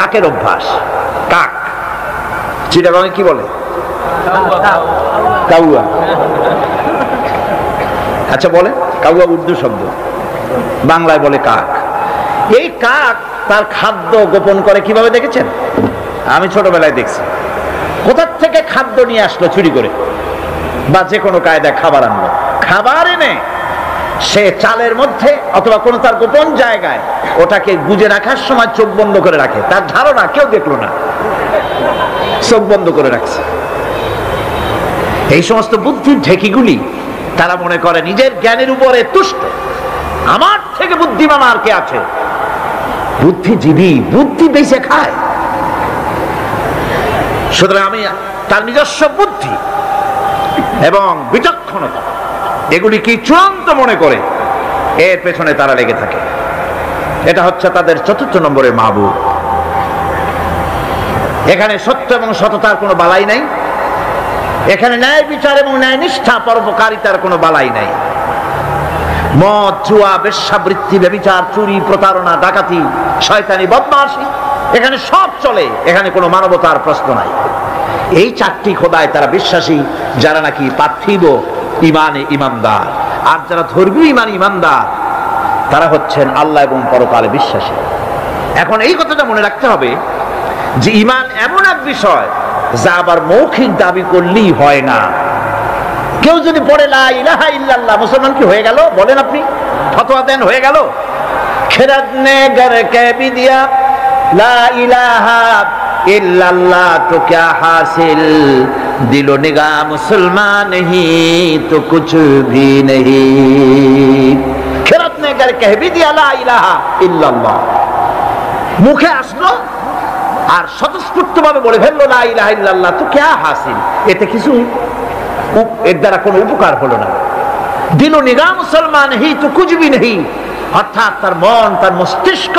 কাকের অভ্যাস। কাক চিটাগাঁয়ে কি বলে? কাউয়া। আচ্ছা বলে কাউয়া উর্দু শব্দ, বাংলায় বলে কাক। এই কাক তার খাদ্য গোপন করে কিভাবে দেখেছেন? আমি ছোটবেলায় দেখছি। কোথার থেকে খাদ্য নিয়ে আসলো চুরি করে, বা যে কোনো কায়দায় খাবার আনলো, খাবার এনে সে চালের মধ্যে অথবা কোনো তার গোপন জায়গায় ওটাকে গুজে রাখার সময় চোখ বন্ধ করে রাখে। তার ধারণা কেউ দেখলো না, চোখ বন্ধ করে রাখছে। এই সমস্ত বুদ্ধির ঢেকিগুলি তারা মনে করে নিজের জ্ঞানের উপরে তুষ্ট, আমার থেকে বুদ্ধিমান আর কে আছে? বুদ্ধিজীবী বুদ্ধি বেঁচে খায়। সুতরাং আমি তার নিজস্ব বুদ্ধি এবং বিচক্ষণতা এগুলি কি চূড়ান্ত মনে করে এর পেছনে তারা লেগে থাকে। এটা হচ্ছে তাদের ৪র্থ নম্বরের মাহবুব। এখানে সত্য এবং সততার কোনো বালাই নাই, এখানে ন্যায় বিচার এবং ন্যায় নিষ্ঠা পরোপকারিতার কোনো বালাই নাই। মদ, জুয়া, বেশ্যাবৃত্তি, ব্যভিচার, চুরি, প্রতারণা, ডাকাতি, শয়তানি, বদমাশি, এখানে সব চলে। এখানে কোনো মানবতার প্রশ্ন নাই। এই 4টি খোদায় তারা বিশ্বাসী, যারা নাকি পার্থিব ইমানে ইমানদার। আর যারা ধর্মীয় ইমানে ইমানদার তারা হচ্ছেন আল্লাহ এবং পরকালে বিশ্বাসী। এখন এই কথাটা মনে রাখতে হবে যে ইমান এমন এক বিষয় যা আবার মৌখিক দাবি করলেই হয় না। কেউ যদি পড়ে লা ইলাহা ইল্লাল্লাহ, মুসলমান কি হয়ে গেল? বলেন আপনি, ফতোয়া দেন হয়ে গেল? খেরাতনে গর কে বিদিয়া লা ইলাহা ইল্লাল্লাহ তো क्या हासिल, दिलो निगाह मुसलमान नहीं तो कुछ भी नहीं। খেরাতনে গর কে বিদিয়া লা ইলাহা ইল্লাল্লাহ, মুখে আসলো আর স্বতঃস্ফূর্তভাবে বলে ফেললো লা ইলাহা ইল্লাল্লাহ তো क्या हासिल, এতে কিছু এর দ্বারা কোনো উপকার হলো না। দিল নিগাহ মুসলমান হি তো কুছ ভি নেহি, অর্থাৎ তার মন, তার মস্তিষ্ক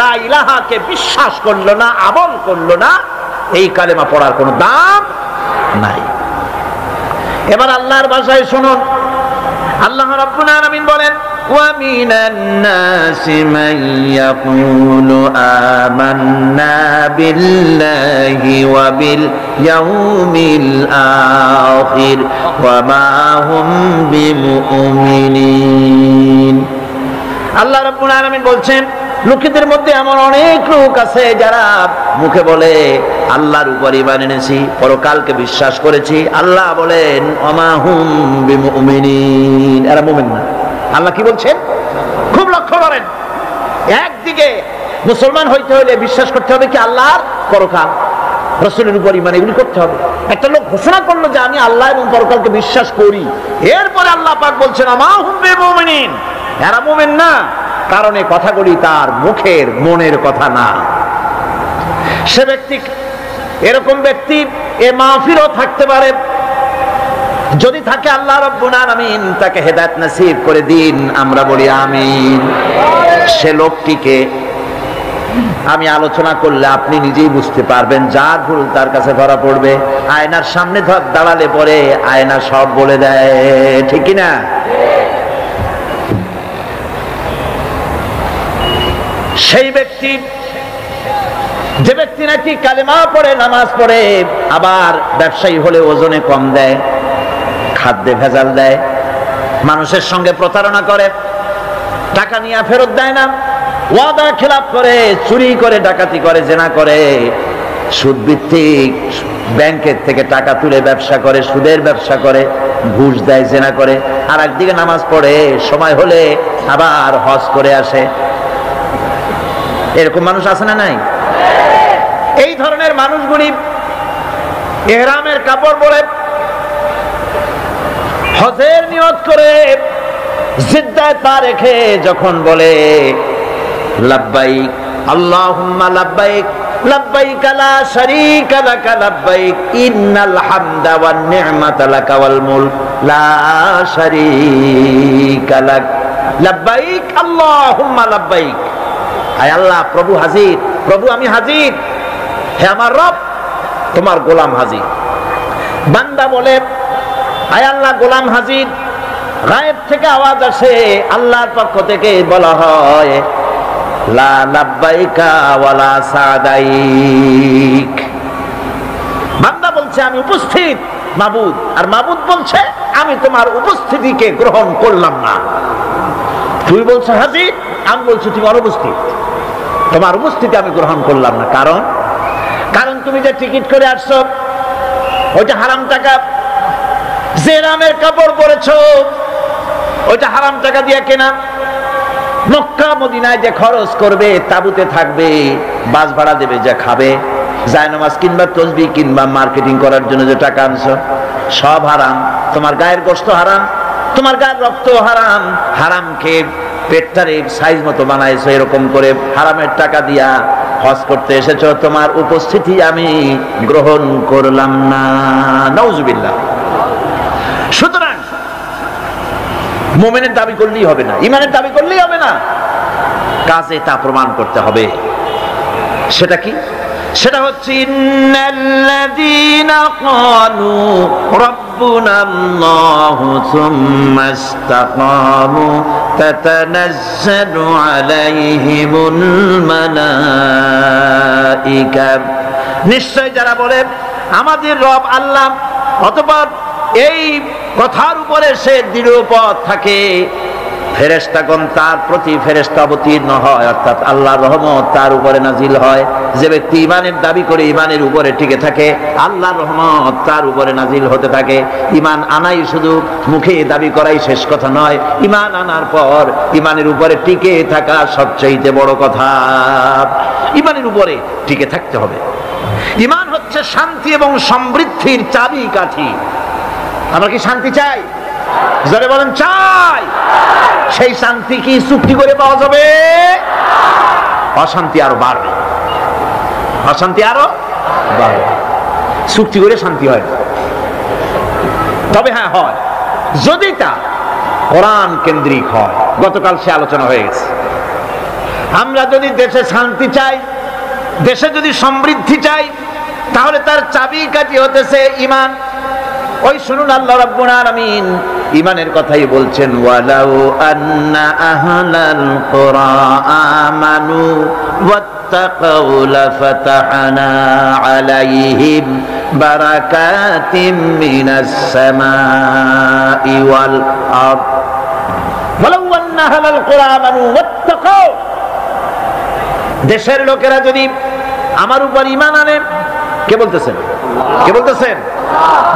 লা ইলাহাকে বিশ্বাস করলো না, আমল করলো না। এই কালেমা পড়ার কোনো দাম নাই। এবার আল্লাহর ভাষায় শুনুন, আল্লাহ রাব্বুল আলামিন বলেন وَمِنَ النَّاسِ مَن يَقُولُ آمَنَّا بِاللَّهِ وَبِالْيَوْمِ الْآخِرِ وَمَا هُمْ بِمُؤْمِنِينَ। আল্লাহ রাব্বুল আলামিন বলছেন, লোকেদের মধ্যে এমন অনেক লোক আছে যারা মুখে বলে আল্লাহর উপর ঈমান এনেছি, পরকালকে বিশ্বাস করেছি। আল্লাহ বলেন ওমা হুম বিমুমিনিন, এরা মুমিন না। আল্লাহ কি বলছেন খুব লক্ষ্য করেন। একদিকে মুসলমান হইতে হলে বিশ্বাস করতে হবে কি আল্লাহর পরকাল, রাসূলের উপর ঈমান, এগুলি করতে হবে। একটা লোক ঘোষণা করলো যে আমি আল্লাহ এবং পরকালকে বিশ্বাস করি, এরপরে আল্লাহ পাক বলছেন ওমা হুম বিমুমিনিন, এরা মুমিন না। কারণ এই কথাগুলি তার মুখের মনের কথা না। সে ব্যক্তি, এরকম ব্যক্তি এ মাহফিলও থাকতে পারে, যদি থাকে আল্লাহ রাব্বুল আলামিন তাকে হেদায়েত নসিব করে দিন, আমরা বলি আমিন। সে লোকটিকে আমি আলোচনা করলে আপনি নিজেই বুঝতে পারবেন, যার ভুল তার কাছে ধরা পড়বে। আয়নার সামনে দাঁড়ালে পরে আয়না সব বলে দেয়, ঠিক কি না? সেই ব্যক্তি, যে ব্যক্তি নাকি কালেমা পড়ে, নামাজ পড়ে, আবার ব্যবসায়ী হলে ওজনে কম দেয়, খাদ্যে ভেজাল দেয়, মানুষের সঙ্গে প্রতারণা করে, টাকা নিয়ে ফেরত দেয় না, ওয়াদা খেলাপ করে, চুরি করে, ডাকাতি করে, জেনা করে, সুদ ভিত্তিক ব্যাংকের থেকে টাকা তুলে ব্যবসা করে, সুদের ব্যবসা করে, ঘুষ দেয়, জেনা করে, আর একদিকে নামাজ পড়ে, সময় হলে আবার হজ করে আসে। এরকম মানুষ আছে না নাই? এই ধরনের মানুষগুলি ইহরামের কাপড় পরে, হজের নিয়ত করে, জিদ্দায় পা রেখে যখন বলে লাব্বাইক আল্লাহুম্মা লাব্বাইক লাব্বাইক লা শারীকা লাকা লাব্বাইক ইন্নাল হামদা ওয়ান নি'মাতা লাকা ওয়াল মুলক লা শারীকা লাক, লাব্বাইক আল্লাহুম্মা লাব্বাইক, আয় আল্লাহ প্রভু হাজির, প্রভু আমি হাজির, হে আমার রব তোমার গোলাম হাজির। বান্দা বলে আয় আল্লাহ গোলাম হাজির। গায়েব থেকে আওয়াজ আসে, আল্লাহর পক্ষ থেকে বলা হয় লা লাব্বাইকা ওয়ালা সাদাইক। বান্দা বলছে আমি উপস্থিত মাবুদ, আর মাবুদ বলছে আমি তোমার উপস্থিতিকে গ্রহণ করলাম না। তুই বলছো হাজির, আমি বলছি তুমি অনুপস্থিত, তোমার উপস্থিতি আমি গ্রহণ করলাম না। কারণ কারণ তুমি যে টিকিট করে আসছো ওইটা হারাম টাকা, যে রামের কাপড় পরেছো ওইটা হারাম টাকা দিয়ে কেনা, মক্কা মদিনায় যে খরচ করবে, তাবুতে থাকবে, বাস ভাড়া দেবে, যা খাবে, জায়নামাজ কিংবা তসবিহ কিংবা মার্কেটিং করার জন্য যে টাকা আনছো সব হারাম। তোমার গায়ের গোশত হারাম, তোমার গায়ের রক্ত হারাম। হারাম খেয়ে পেটটারে সাইজ মতো বানাইছো, এরকম করে হারামের টাকা দিয়া হজ করতে এসেছো, তোমার উপস্থিতি আমি গ্রহণ করলাম না। নাউজুবিল্লাহ। সুতরাং মুমিনের দাবি করলেই হবে না, ঈমানের দাবি করলেই হবে না, কাজে তা প্রমাণ করতে হবে। সেটা কি? সেটা হচ্ছে ইন্নাল্লাযীনা ক্বালু রাব্বুনাল্লাহু সুম্মা ইসতাকামু তাতানাজ্জালু আলাইহিমুল মালাইকা। নিশ্চয় যারা বলে আমাদের রব আল্লাহ, অতঃপর এই কথার উপরে সে দৃঢ়পদ থাকে, ফেরেশতাগণ তার প্রতি ফেরেশতা অবতীর্ণ হয়, অর্থাৎ আল্লাহর রহমত তার উপরে নাজিল হয়। যে ব্যক্তি ঈমানের দাবি করে ঈমানের উপরে টিকে থাকে, আল্লাহর রহমত তার উপরে নাজিল হতে থাকে। ঈমান আনাই শুধু মুখে দাবি করাই শেষ কথা নয়, ঈমান আনার পর ঈমানের উপরে টিকে থাকা সবচেয়ে বড় কথা। ঈমানের উপরে টিকে থাকতে হবে। ঈমান হচ্ছে শান্তি এবং সমৃদ্ধির চাবিকাঠি। আমরা কি শান্তি চাই? যারা বলেন চাই, সেই শান্তি কি চুক্তি করে পাওয়া যাবে? অশান্তি আরো বাড়বে, অশান্তি আরো বাড়বে। চুক্তি করে শান্তি হয়, তবে হ্যাঁ হয় যদি তা কোরআন কেন্দ্রিক হয়। গতকাল সে আলোচনা হয়ে গেছে। আমরা যদি দেশে শান্তি চাই, দেশে যদি সমৃদ্ধি চাই, তাহলে তার চাবিকাঠি হতেছে ঈমান। ওই শুনুন, আল্লাহ রাব্বুল আলামিন ঈমানের কথাই বলছেন, ওয়ালাউ আন্না আহলাল কুরা আমানু ওয়াত্তাকাউ লাফাতাহনা আলাইহিম বারাকাতিম মিনাস সামাই ওয়াল আরদ। ওয়ালাউ আন্না আহলাল কুরা আমানু ওয়াত্তাকাউ, দেশের লোকেরা যদি আমার উপর ঈমান আনে, কে বলতেছেন? কে বলতেছেন?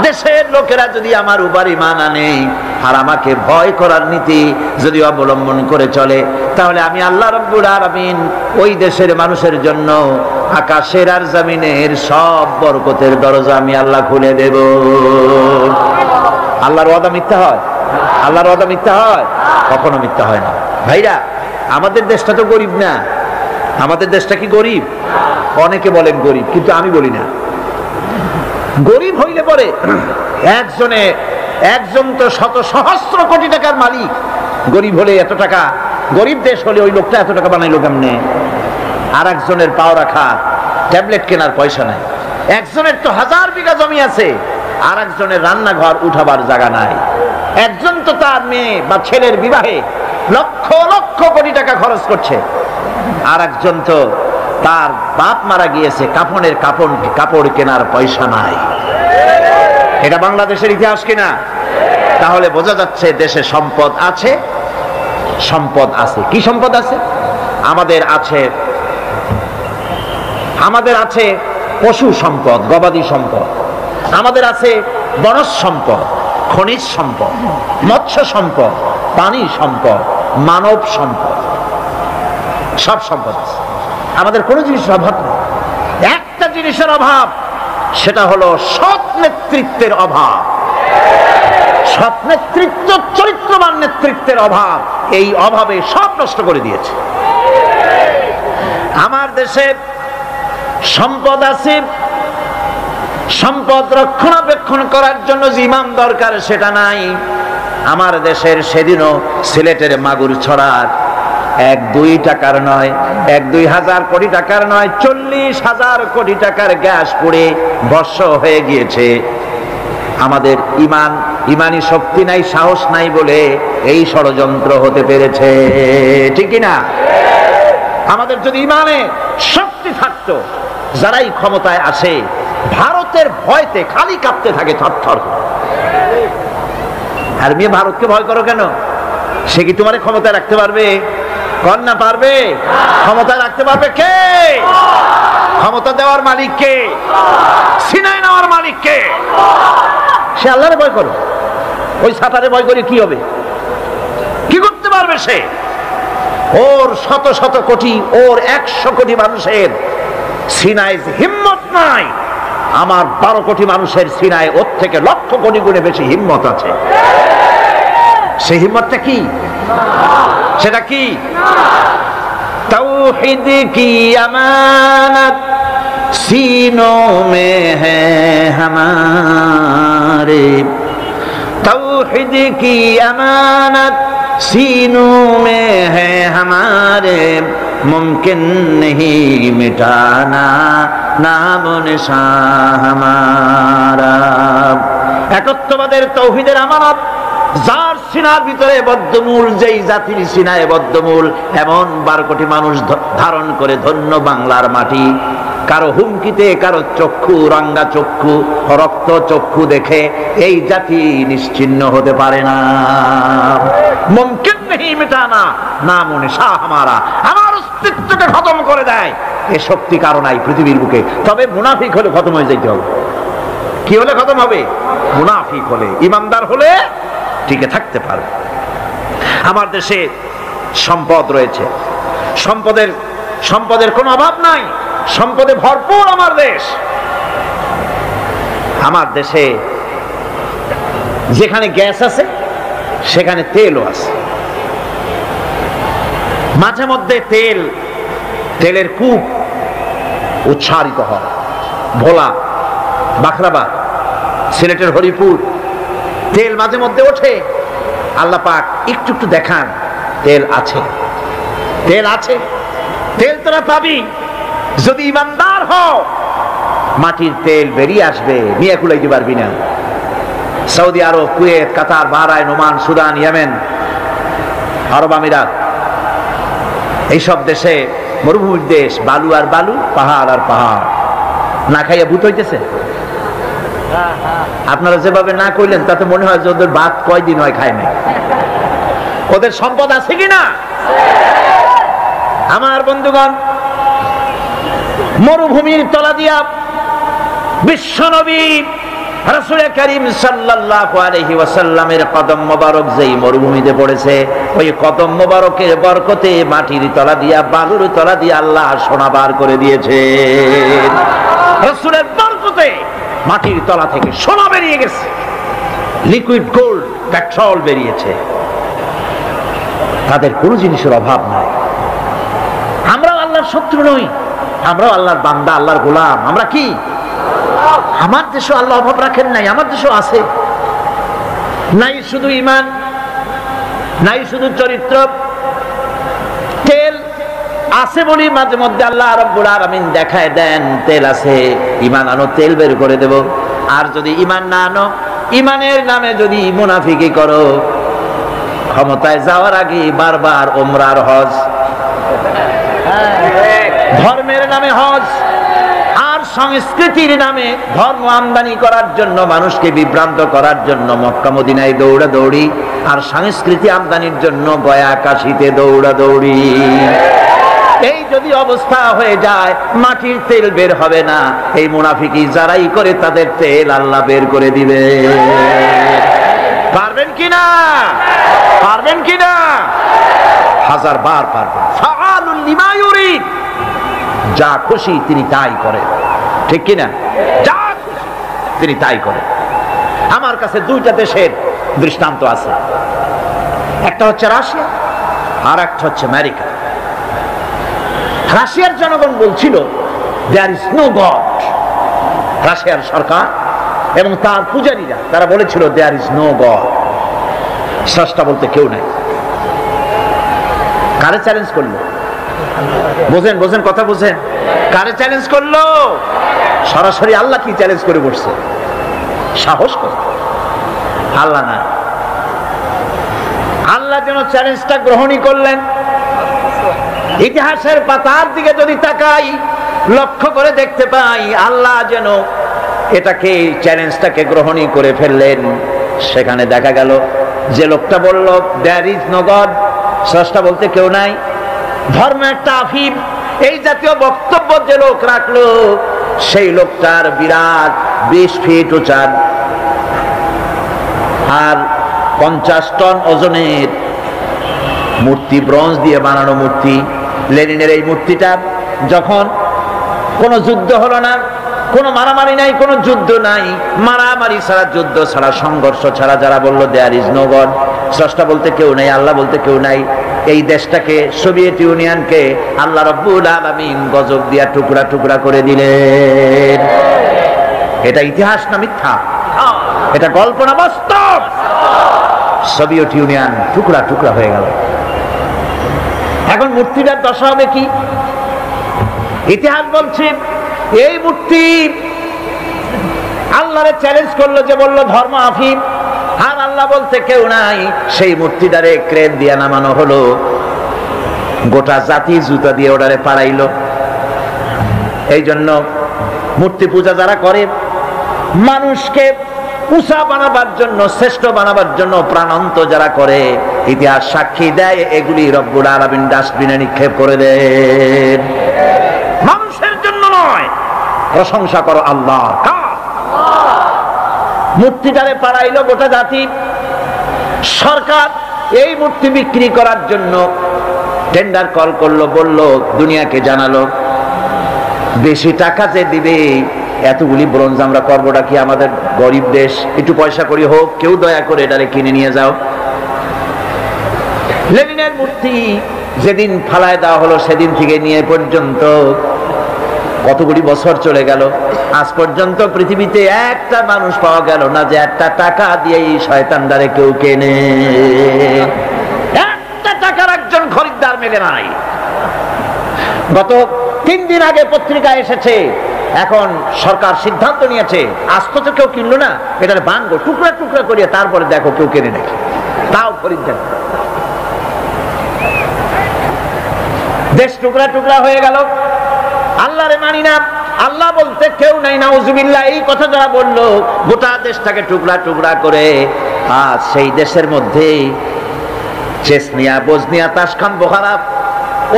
দেশের লোকেরা যদি আমার উপর ঈমান আনে আর আমাকে ভয় করার নীতি যদি অবলম্বন করে চলে, তাহলে আমি আল্লাহ রাব্বুল আলামিন ওই দেশের মানুষের জন্য আকাশের আর জমিনের সব বরকতের দরজা আমি আল্লাহ খুলে দেব। আল্লাহর ওয়াদা মিথ্যা হয়? আল্লাহর ওয়াদা মিথ্যা হয়? কখনো মিথ্যা হয় না। ভাইরা, আমাদের দেশটা তো গরিব না। আমাদের দেশটা কি গরিব? অনেকে বলেন গরিব, কিন্তু আমি বলি না। গরিব হইলে পরে একজন তো শত সহস্র কোটি টাকার মালিক। গরিব হলে এত টাকা, গরিব দেশ হলে ওই লোকটা এত টাকা বানাইলো কেমনে? আর একজনের পাও রাখা ট্যাবলেট কেনার পয়সা নাই। একজনের তো 1000 বিঘা জমি আছে, আর একজনের রান্নাঘর উঠাবার জায়গা নাই। একজন তো তার মেয়ে বা ছেলের বিবাহে লক্ষ লক্ষ কোটি টাকা খরচ করছে, আর একজন তো তার বাপ মারা গিয়েছে, কাফনের কাপড় কেনার পয়সা নাই। এটা বাংলাদেশের ইতিহাস কিনা? তাহলে বোঝা যাচ্ছে দেশে সম্পদ আছে, সম্পদ আছে। কি সম্পদ আছে? আমাদের আছে পশু সম্পদ, গবাদি সম্পদ, আমাদের আছে বনজ সম্পদ, খনিজ সম্পদ, মৎস্য সম্পদ, পানি সম্পদ, মানব সম্পদ, সব সম্পদ আছে। আমাদের কোনো জিনিসের অভাব নেই। একটা জিনিসের অভাব, সেটা হলো সৎ নেতৃত্বের অভাব। সৎ নেতৃত্ব, চরিত্রবান নেতৃত্বের অভাব। এই অভাবে সব নষ্ট করে দিয়েছে। আমার দেশে সম্পদ আছে, সম্পদ রক্ষণাবেক্ষণ করার জন্য যে ইমাম দরকার সেটা নাই। আমার দেশের সেদিনও সিলেটের মাগুর ছড়ার 1-2 টাকার নয়, 1-2 হাজার কোটি টাকার নয়, 40,000 কোটি টাকার গ্যাস পুড়ে ভস্ম হয়ে গিয়েছে। আমাদের ইমানি শক্তি নাই, সাহস নাই বলে এই ষড়যন্ত্র হতে পেরেছে, ঠিক না? আমাদের যদি ইমানে শক্তি থাকতো, যারাই ক্ষমতায় আসে ভারতের ভয়তে খালি কাঁপতে থাকে থরথর। আর মেয়ে ভারতকে ভয় করো কেন? সে কি তোমার ক্ষমতায় রাখতে পারবে? কর না পারবে? ক্ষমতায় রাখতে পারবে কে? ক্ষমতা দেওয়ার মালিক কে? সিনাই নেওয়ার মালিক কে? সে আল্লাহরে ভয় করো। ওই সাঁতারে ভয় করে কি হবে? কি করতে পারবে সে? ওর শত শত কোটি, ওর 100 কোটি মানুষের সিনায় হিম্মত নাই। আমার 12 কোটি মানুষের সিনায় ওর থেকে লক্ষ কোটি গুণে বেশি হিম্মত আছে। সেই হিম্মতটা কি? সেটা কি? তাওহীদ কি আমানত सीनों में है हमारे, तौहीद की अमानत सीनों में है हमारे, मुमकिन नहीं मिटाना नाम निशान हमारा। একত্ববাদের তৌহিদের আমানত যার সিনার ভিতরে বদ্ধমূল, যেই জাতির সিনায় বদ্ধমূল এমন 12 কোটি মানুষ ধারণ করে ধন্য বাংলার মাটি। কারো হুমকিতে, কারো চক্ষু, রাঙ্গা চক্ষু, রক্ত চক্ষু দেখে এই জাতি নিশ্চিহ্ন হতে পারে না। মুমকিন নেই মিটানা নাম নিশান হামারা, আমার অস্তিত্বকে খতম করে দেয় এ শক্তি কারো নাই পৃথিবীর বুকে। তবে মুনাফিক হলে খতম হয়ে যেতে হবে। কি হলে খতম হবে? মুনাফিক হলে। ইমানদার হলে টিকে থাকতে পারবে। আমার দেশে সম্পদ রয়েছে, সম্পদের কোনো অভাব নাই, সম্পদে ভরপুর আমার দেশ। আমার দেশে যেখানে গ্যাস আছে সেখানে তেলও আছে। মাঝে মধ্যে তেলের কূপ উচ্চারিত হয়। ভোলা, বাখরাবাদ, সিলেটের হরিপুর তেল মাঝে মধ্যে ওঠে। আল্লাহ পাক একটু একটু দেখান তেল আছে, তেল আছে। তেল তোরা পাবি যদি ইমানদার হও। মাটির তেল বেরিয়ে আসবে, নিয়ে কুলাইতে পারবি না। সৌদি আরব, কুয়েত, কাতার, বাহরাইন, ওমান, সুদান, ইয়েমেন, আরব আমিরাত, এইসব দেশে মরুভূমির দেশ, বালু আর বালু, পাহাড় আর পাহাড়। না খাইয়া ভূত হইতেছে। আপনারা যেভাবে না কইলেন তাতে মনে হয় যে ওদের ভাত কয়দিন হয় খায় নাই। ওদের সম্পদ আছে কিনা? আমার বন্ধুগণ, মরুভূমির তলা দিয়া বিশ্বনবী রাসূল করিম সাল্লাল্লাহু আলাইহি ওয়াসাল্লামের কদম মোবারক যেই মরুভূমিতে পড়েছে, ওই কদম মোবারকের বরকতে মাটির তলা দিয়া, বালুর তলা দিয়া আল্লাহ সোনা বার করে দিয়েছে। রাসূলের বরকতে মাটির তলা থেকে সোনা বেরিয়ে গেছে, লিকুইড গোল্ড, পেট্রোল বেরিয়েছে। তাদের কোনো জিনিসের অভাব নাই। আমরাও আল্লাহর শত্রু নই, আমরাও আল্লাহর বান্দা, আল্লাহর গোলাম। আমরা কি? আমার দেশও আল্লাহ অভাব রাখেন নাই, আমার দেশও আছে। নাই শুধু ঈমান, নাই শুধু চরিত্র, তেল আছে বলি মাঝে মধ্যে আল্লাহ রাব্বুল আলামিন দেখায় দেন তেল আছে, ঈমান আনো, তেল বের করে দেব। আর যদি ঈমান না আনো, ঈমানের নামে যদি মুনাফিকি করো, ক্ষমতায় যাওয়ার আগে বারবার উমরার হজ, ধর্মের নামে হজ, আর সংস্কৃতির নামে ধর্ম আমদানি করার জন্য, মানুষকে বিভ্রান্ত করার জন্য মক্কা মদিনায় দৌড়াদৌড়ি, আর সংস্কৃতি আমদানির জন্য গয়া কাশীতে দৌড়াদৌড়ি। এই যদি অবস্থা হয়ে যায়, মাটির তেল বের হবে না। এই মুনাফিকি যারাই করে তাদের তেল আল্লাহ বের করে দিবে। পারবেন কিনা? পারবেন কিনা? 1000 বার পারবেন। ফাআলুল লিমা ইউরিদ, যা খুশি তিনি তাই করেন, ঠিক কিনা? যা খুশি তিনি তাই করেন। আমার কাছে 2টা দেশের দৃষ্টান্ত আছে। একটা হচ্ছে রাশিয়া, আর একটা হচ্ছে আমেরিকা। রাশিয়ার জনগণ বলছিল দেয়ার ইজ নো গড। রাশিয়ার সরকার এবং তার পূজারীরা তারা বলেছিল দেয়ার ইজ নো গড, স্রষ্টা বলতে কেউ নাই। কারে চ্যালেঞ্জ করলো? বোঝেন বোঝেন কথা বোঝেন? কারে চ্যালেঞ্জ করলো? সরাসরি আল্লাহ কি চ্যালেঞ্জ করে বসছে? সাহস করে আল্লাহ না, আল্লাহ যেন চ্যালেঞ্জটা গ্রহণই করলেন। ইতিহাসের পাতার দিকে যদি তাকাই, লক্ষ্য করে দেখতে পাই আল্লাহ যেন এটাকে চ্যালেঞ্জটাকে গ্রহণই করে ফেললেন। সেখানে দেখা গেল যে লোকটা বলল দেয়ার ইজ নো গড, স্রষ্টা বলতে কেউ নাই, ধর্ম একটা আফিম, এই জাতীয় বক্তব্য যে লোক রাখলো সেই লোকটার বিরাট 20 ফিট উঁচা আর 50 টন ওজনের মূর্তি, ব্রোঞ্জ দিয়ে বানানো মূর্তি। লেনিনের এই মূর্তিটা যখন কোনো যুদ্ধ হলো না, কোনো মারামারি নাই, কোনো যুদ্ধ নাই, মারামারি ছাড়া, যুদ্ধ ছাড়া, সংঘর্ষ ছাড়া যারা বলল দেয়ার ইজ নো গড, স্রষ্টা বলতে কেউ নাই, আল্লাহ বলতে কেউ নাই, এই দেশটাকে, সোভিয়েত ইউনিয়নকে আল্লাহ রাব্বুল আলামিন গজব দিয়া টুকরা টুকরা করে দিলেন। এটা ইতিহাস না মিথ্যা? এটা গল্প না বাস্তব? সোভিয়েত ইউনিয়ন টুকরা টুকরা হয়ে গেল। এখন মূর্তিটার দশা হবে কি? ইতিহাস বলছে এই মূর্তি আল্লাহরে চ্যালেঞ্জ করলো, যে বলল ধর্ম আফিম আর আল্লাহ বলতে কেউ নাই, সেই মূর্তিটারে ক্রেন দিয়ে নামানো হলো, গোটা জাতি জুতা দিয়ে ওটারে পাড়াইলো। এই জন্য মূর্তি পূজা যারা করে, মানুষকে উঁচা বানাবার জন্য, শ্রেষ্ঠ বানাবার জন্য প্রাণান্ত যারা করে, ইতিহাস সাক্ষী দেয় এগুলি রব্বুল আলামিন ডাস্টবিনে নিক্ষেপ করে দেন। মানুষের জন্য নয়, প্রশংসা করো আল্লাহ। মূর্তিটারে পাড়াইলো গোটা জাতি। সরকার এই মূর্তি বিক্রি করার জন্য টেন্ডার কল করলো, বলল দুনিয়াকে জানালো বেশি টাকা যে দিবে এতগুলি ব্রোঞ্জ আমরা করবোটা কি, আমাদের গরিব দেশ, একটু পয়সা করি হোক, কেউ দয়া করে এটারে কিনে নিয়ে যাও। লেনিনের মূর্তি যেদিন ফালায় দেওয়া হলো সেদিন থেকে নিয়ে পর্যন্ত কতগুলি বছর চলে গেল, আজ পর্যন্ত পৃথিবীতে একটা মানুষ পাওয়া গেল না যে একটা টাকা দিয়ে এই শয়তানদারে কেউ কেনে। একটা টাকার একজন খরিদ্দার মেলে নাই। গত 3 দিন আগে পত্রিকায় এসেছে, এখন সরকার সিদ্ধান্ত নিয়েছে আস্ত তো কেউ কিনলো না, এটার ভাঙবো, টুকরা টুকরা করিয়ে তারপরে দেখো কেউ কেনে নাকি, তাও খরিদ্দার। দেশ টুকরা টুকরা হয়ে গেল। আল্লাহরে মানি না, আল্লাহ বলতে কেউ নাই, নাউজুবিল্লাহ, এই কথা যারা বললো, গোটা দেশটাকে টুকরা টুকরা করে আজ সেই দেশের মধ্যে চেচনিয়া, বজনিয়া, তাশখান, বোখারা,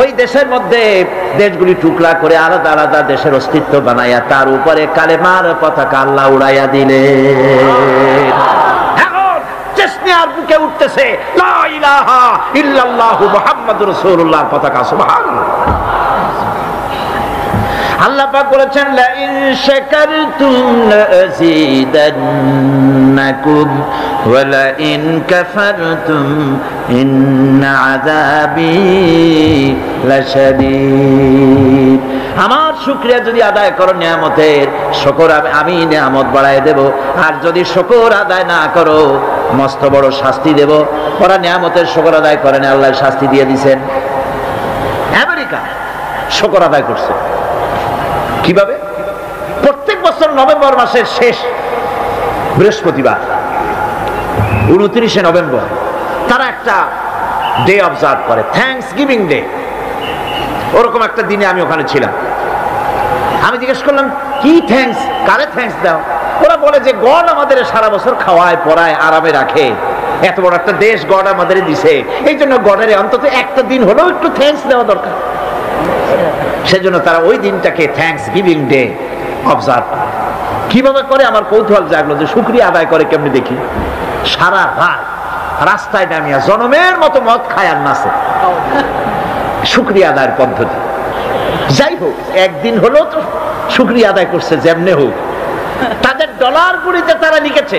ওই দেশের মধ্যে দেশগুলি টুকরা করে আলাদা আলাদা দেশের অস্তিত্ব বানাইয়া তার উপরে কালেমার পতাকা আল্লাহ উড়াইয়া দিলেন। এখন চেচনিয়ার বুকে উঠতেছে লা ইলাহা ইল্লাল্লাহু মুহাম্মাদুর রাসূলুল্লাহর পতাকা। সুবহানাল্লাহ। আল্লাহ পাক বলেছেন লা ইন শাকারতুম লাযীদান্নাকুম ওয়া লা ইন কাফারতুম ইন্না আযাবি লাশাদীদ। আমার শুকরিয়া যদি আদায় করো নিয়ামতের, শুকর আমি নিয়ামত বাড়ায় দেব, আর যদি শুকর আদায় না করো মস্ত বড় শাস্তি দেব। ওরা নিয়ামতের শুকর আদায় করে না, আল্লাহ শাস্তি দিয়ে দিয়েছেন। আমেরিকা শুকর আদায় করছে কিভাবে? প্রত্যেক বছর নভেম্বর মাসের শেষ বৃহস্পতিবার 29শে নভেম্বর তারা একটা ডে অবজার্ভ করে, থ্যাঙ্কস গিভিং ডে। ওরকম একটা দিনে আমি ওখানে ছিলাম। আমি জিজ্ঞেস করলাম কি থ্যাঙ্কস, কারে থ্যাঙ্কস দাও? ওরা বলে যে গড আমাদের সারা বছর খাওয়ায় পড়ায় আরামে রাখে, এত বড় একটা দেশ গড আমাদের দিছে, এই জন্য গডের অন্তত একটা দিন হলেও একটু থ্যাঙ্কস দেওয়া দরকার। সেজন্য তারা ওই দিনটাকে থ্যাঙ্কস গিভিং ডে অবজার্ভ করে। কিভাবে করে আমার কৌতূহল জাগলো যে শুকরিয়া আদায় করে কেমনি দেখি। সারা রাত রাস্তায় নামিয়া জনমের মতো মদ খায় আর নাচে, শুকরিয়া আদায়ের পদ্ধতি। যাই হোক, একদিন হলো তো শুকরিয়া আদায় করছে যেমনে হোক। তাদের ডলার গুলিতে তারা লিখেছে,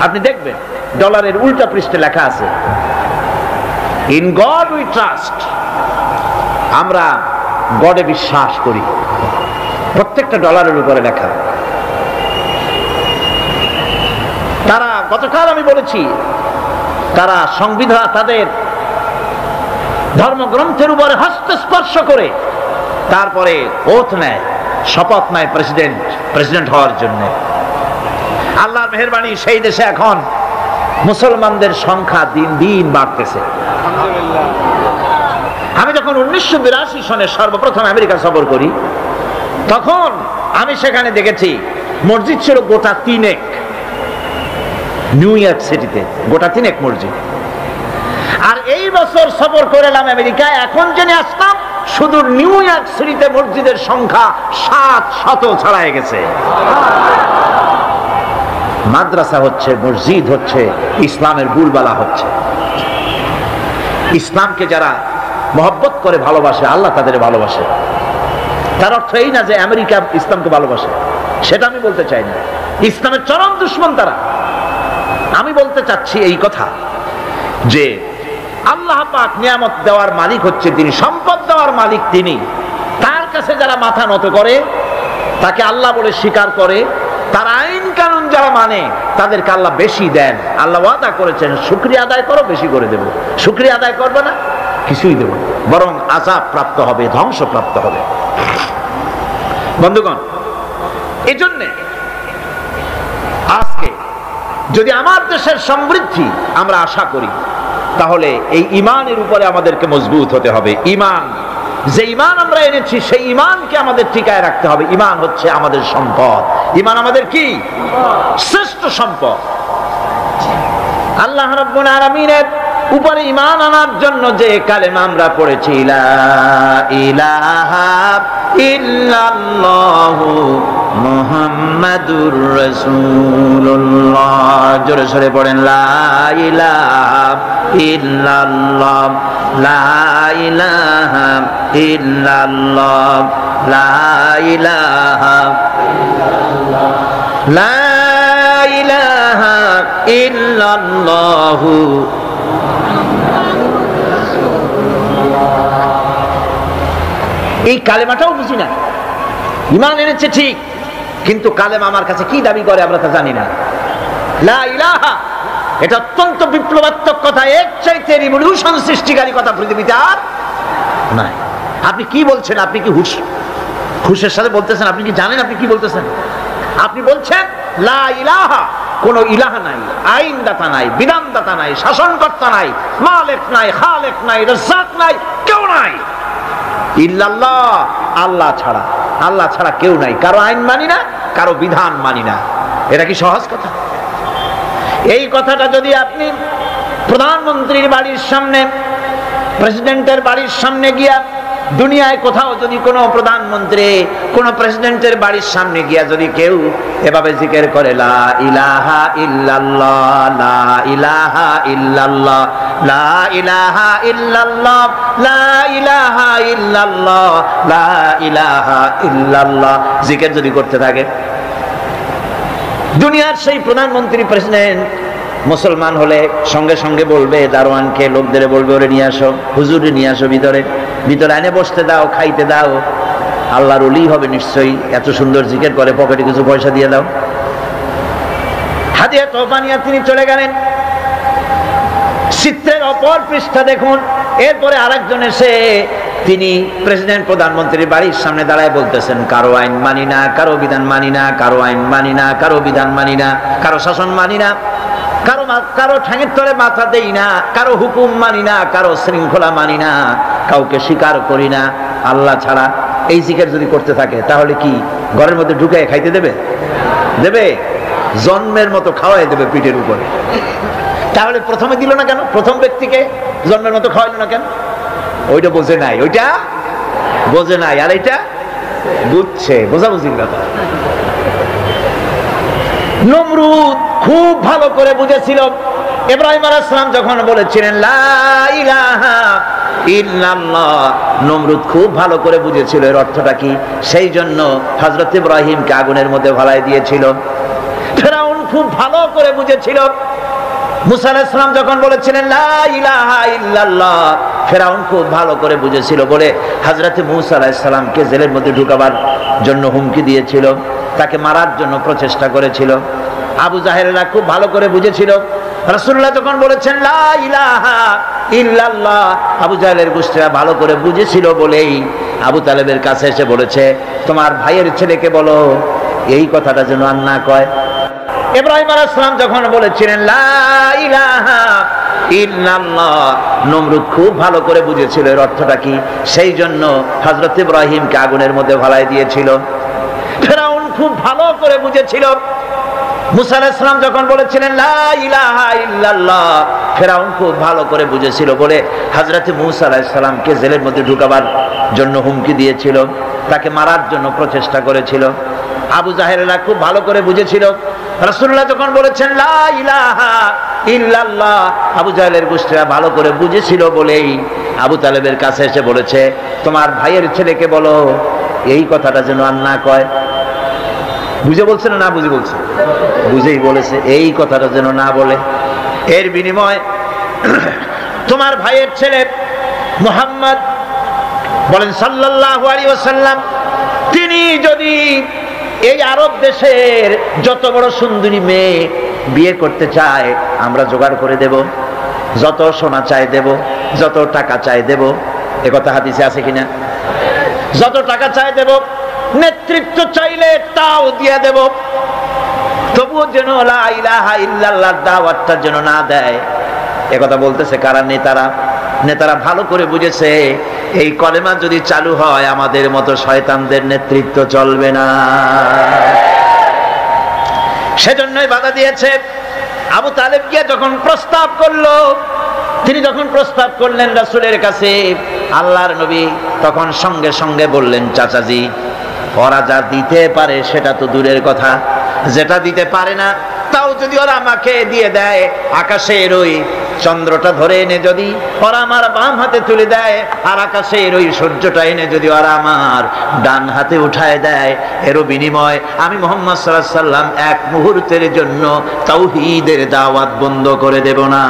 আপনি দেখবেন ডলারের উল্টা পৃষ্ঠে লেখা আছে ইন গড উই ট্রাস্ট, আমরা গডে বিশ্বাস করি। প্রত্যেকটা ডলারের উপরে লেখা। তারা গতকাল আমি বলেছি, তারা সংবিধান, তাদের ধর্মগ্রন্থের উপরে হস্তস্পর্শ করে তারপরে ওথ নেয়, শপথ নেয় প্রেসিডেন্ট হওয়ার জন্য। আল্লাহর মেহেরবানি, সেই দেশে এখন মুসলমানদের সংখ্যা দিন দিন বাড়তেছে। আমি যখন 1982 সনে সর্বপ্রথম আমেরিকা সফর করি, তখন আমি সেখানে দেখেছি মসজিদ ছিল গোটা 3 নিউ ইয়র্ক সিটিতে গোটা 3 মসজিদ। আর এই বছর সফর করলাম আমেরিকায়, এখন জেনে আসলাম শুধু নিউ ইয়র্ক সিটিতে মসজিদের সংখ্যা 700 ছাড়াই গেছে। মাদ্রাসা হচ্ছে, মসজিদ হচ্ছে, ইসলামের বুলবালা হচ্ছে। ইসলামকে যারা মহব্বত করে ভালোবাসে, আল্লাহ তাদের ভালোবাসে। তার অর্থ এই না যে আমেরিকা ইসলামকে ভালোবাসে, সেটা আমি বলতে চাই না। ইসলামের চরম দুশমন তারা। আমি বলতে চাচ্ছি এই কথা যে আল্লাহ পাক নিয়ামত দেওয়ার মালিক হচ্ছে তিনি, সম্পদ দেওয়ার মালিক তিনি। তার কাছে যারা মাথা নত করে, তাকে আল্লাহ বলে স্বীকার করে, তার আইন কানুন যারা মানে, তাদেরকে আল্লাহ বেশি দেন। আল্লাহ ওয়াদা করেছেন শুকরিয়া আদায় করো, বেশি করে দেব। শুকরিয়া আদায় করবে না, কিছুই দেব, বরং আযাব প্রাপ্ত হবে, ধ্বংস প্রাপ্ত হবে। বন্ধুগণ, এই জন্যে আজকে যদি আমার দেশের সমৃদ্ধি আমরা আশা করি, তাহলে এই ঈমানের উপরে আমাদেরকে মজবুত হতে হবে। ঈমান, যে ঈমান আমরা এনেছি সেই ঈমানকে আমাদের টিকায় রাখতে হবে। ঈমান হচ্ছে আমাদের সম্পদ। ঈমান আমাদের কি? শ্রেষ্ঠ সম্পদ। আল্লাহ রাব্বুল আলামিনের উপরে ঈমান আনার জন্য যে কালেমা আমরা পড়েছি, লা ইলাহা ইল্লাল্লাহু মুহাম্মাদুর রাসূলুল্লাহ, জোরে সরে পড়েন, লা ইলাহা ইল্লাল্লাহ, লা ইলাহা ইল্লাল্লাহ, লা ইলাহা ইল্লাল্লাহ, লা ইলাহা ইল্লাল্লাহ। এই কালেমাটাও বুঝি না। ঈমান এনেছে ঠিক, কিন্তু কালেমা আমার কাছে কি দাবি করে আমরা তা জানি না। লা ইলাহা, এটা অত্যন্ত বিপ্লবাত্মক কথা, এর চাইতে রিভলিউশন সৃষ্টিকারী কথা পৃথিবীতে আর নাই। আপনি কি বলছেন? আপনি কি হুশের সাথে বলতেছেন? আপনি কি জানেন আপনি কি বলতেছেন? আপনি বলছেন লা ইলাহা, কোন ইলাহা নাই, আইনদাতা নাই, বিধানদাতা নাই, শাসনকর্তা নাই, মালিক নাই, খালেক নাই, রাজ্জাক নাই, কেউ নাই, ইল্লাল্লাহ, আল্লাহ ছাড়া। আল্লাহ ছাড়া কেউ নাই। কারো আইন মানি না, কারো বিধান মানি না। এটা কি সহজ কথা? এই কথাটা যদি আপনি প্রধানমন্ত্রীর বাড়ির সামনে, প্রেসিডেন্টের বাড়ির সামনে গিয়া, দুনিয়ায় কোথাও যদি কোনো প্রধানমন্ত্রী, কোনো প্রেসিডেন্টের বাড়ির সামনে গিয়া যদি কেউ এভাবে জিকির করে, লা ইলাহা ইল্লাল্লাহ, লা ইলাহা ইল্লাল্লাহ, লা ইলাহা ইল্লাল্লাহ, লা ইলাহা ইল্লাল্লাহ, লা ইলাহা ইল্লাল্লাহ, জিকির যদি করতে থাকে, দুনিয়ার সেই প্রধানমন্ত্রী, প্রেসিডেন্ট মুসলমান হলে সঙ্গে সঙ্গে বলবে দারোয়ানকে, লোকদের বলবে ওরে নিয়ে আসো, হুজুরে নিয়ে আসো, ভিতরে ভিতরে এনে বসতে দাও, খাইতে দাও। আল্লাহর ওলি হবে নিশ্চয়ই, এত সুন্দর জিকির করে, পকেটে কিছু পয়সা দিয়ে দাও। হাদিয়া তোফা নিয়ে তিনি চলে গেলেন। চিত্রের অপর পৃষ্ঠা দেখুন। এরপরে আরেকজন এসে, তিনি প্রেসিডেন্ট প্রধানমন্ত্রীর বাড়ির সামনে দাঁড়ায় বলতেছেন, কারো আইন মানি না, কারো বিধান মানি না, কারো আইন মানি না, কারো বিধান মানি না, কারো শাসন মানি না, কারো ঠ্যাঙের তলে মাথা দেই না, কারো হুকুম মানি না, কারো শৃঙ্খলা মানি না, কাউকে স্বীকার করি না আল্লাহ ছাড়া। এই জিকির যদি করতে থাকে, তাহলে কি ঘরের মধ্যে ঢুকে খাইতে দেবে? দেবে? জন্মের মতো খাওয়াই দেবে পিঠের উপরে। তাহলে প্রথমে দিল না কেন? প্রথম ব্যক্তিকে জন্মের মতো খাওয়াইল না কেন? ওইটা বোঝে নাই, ওইটা বোঝে নাই, আর এটা বুঝছে, বোঝাবুঝির ব্যাপার। নমরুদ খুব ভালো করে বুঝেছিল। ইব্রাহিম আলাইহিস সালাম যখন বলেছিলেন লা ইলাহা ইল্লাল্লাহ, নমরুদ খুব ভালো করে বুঝেছিল এর অর্থটা কি। সেই জন্য হযরত ইব্রাহিমকে আগুনের মধ্যে ভালাই দিয়েছিল। ফেরাউন খুব ভালো করে বুঝেছিল। মুসা আলাইহিস সালাম যখন বলেছিলেন লা ইলাহা ইল্লাল্লাহ, ফেরাউন খুব ভালো করে বুঝেছিল বলে হযরত মুসা আলাইহিস সালামকে জেলের মধ্যে ঢুকাবার জন্য হুমকি দিয়েছিল, তাকে মারার জন্য প্রচেষ্টা করেছিল। আবু জাহেলরা খুব ভালো করে বুঝেছিল। রাসূলুল্লাহ যখন বলেছেন লা ইলাহা ইল্লাল্লাহ, আবু জাহেলের গোষ্ঠীরা ভালো করে বুঝেছিল বলেই আবু তালেবের কাছে এসে বলেছে, তোমার ভাইয়ের ছেলেকে বলো এই কথাটা যেন আর না কয়। ইব্রাহিম আলাইহিস সালাম যখন বলেছিলেন লা ইলাহা ইল্লাল্লাহ। নমরুদ খুব ভালো করে বুঝেছিল এর অর্থটা কি, সেই জন্য হযরত ইব্রাহিমকে আগুনের মধ্যে ভালাই দিয়েছিল। ফেরাউন খুব ভালো করে বুঝেছিল। মুসা আলাইহিস সালাম যখন বলেছিলেন লা ইলাহা ইল্লাল্লাহ, ফেরাউন খুব ভালো করে বুঝেছিল বলে হযরত মুসা আলাইহিস সালামকে জেলের মধ্যে ঢুকাবার জন্য হুমকি দিয়েছিল, তাকে মারার জন্য প্রচেষ্টা করেছিল। আবু জাহেলরা খুব ভালো করে বুঝেছিল। রাসূলুল্লাহ যখন বলেছেন লা ইলাহা ইল্লাল্লাহ, আবু জাহেলের গোষ্ঠীরা ভালো করে বুঝেছিল বলেই আবু তালেবের কাছে এসে বলেছে, তোমার ভাইয়ের ছেলেকে বলো এই কথাটা যেন আর না কয়। বুঝে বলছে না বুঝে বলছে? বুঝেই বলেছে, এই কথাটা যেন না বলে। এর বিনিময় তোমার ভাইয়ের ছেলে মুহাম্মদ বলেন সাল্লাল্লাহু আলাইহি ওয়াসাল্লাম, তিনি যদি এই আরব দেশের যত বড় সুন্দরী মেয়ে বিয়ে করতে চায় আমরা জোগাড় করে দেব, যত সোনা চাই দেব, যত টাকা চাই দেব। এ কথা হাদিসে আছে কিনা? যত টাকা চাই দেব, নেতৃত্ব চাইলে তাও দিয়ে দেব, তবুও যেন লা ইলাহা ইল্লাল্লাহর দাওয়াতটা যেন না দেয়। এ কথা বলতেছে কারা? নেতারা ভালো করে বুঝেছে এই কলেমা যদি চালু হয় আমাদের মতো শয়তানদের নেতৃত্ব চলবে না, সেজন্যই বাধা দিয়েছে। আবু তালেব গিয়ে যখন প্রস্তাব করলো, তিনি যখন প্রস্তাব করলেন রাসূলের কাছে, আল্লাহর নবী তখন সঙ্গে সঙ্গে বললেন, চাচাজি ওরা যা দিতে পারে সেটা তো দূরের কথা, যেটা দিতে পারে না তাও যদি ওরা আমাকে দিয়ে দেয়, আকাশের ওই চন্দ্রটা ধরে এনে যদি ওরা আমার বাম হাতে তুলে দেয়, আর আকাশের ওই সূর্যটা এনে যদি ওরা আমার ডান হাতে উঠায় দেয়, এরও বিনিময় আমি মুহাম্মদ সাল্লাল্লাহু আলাইহি সাল্লাম এক মুহূর্তের জন্য তাওহীদের দাওয়াত বন্ধ করে দেব না,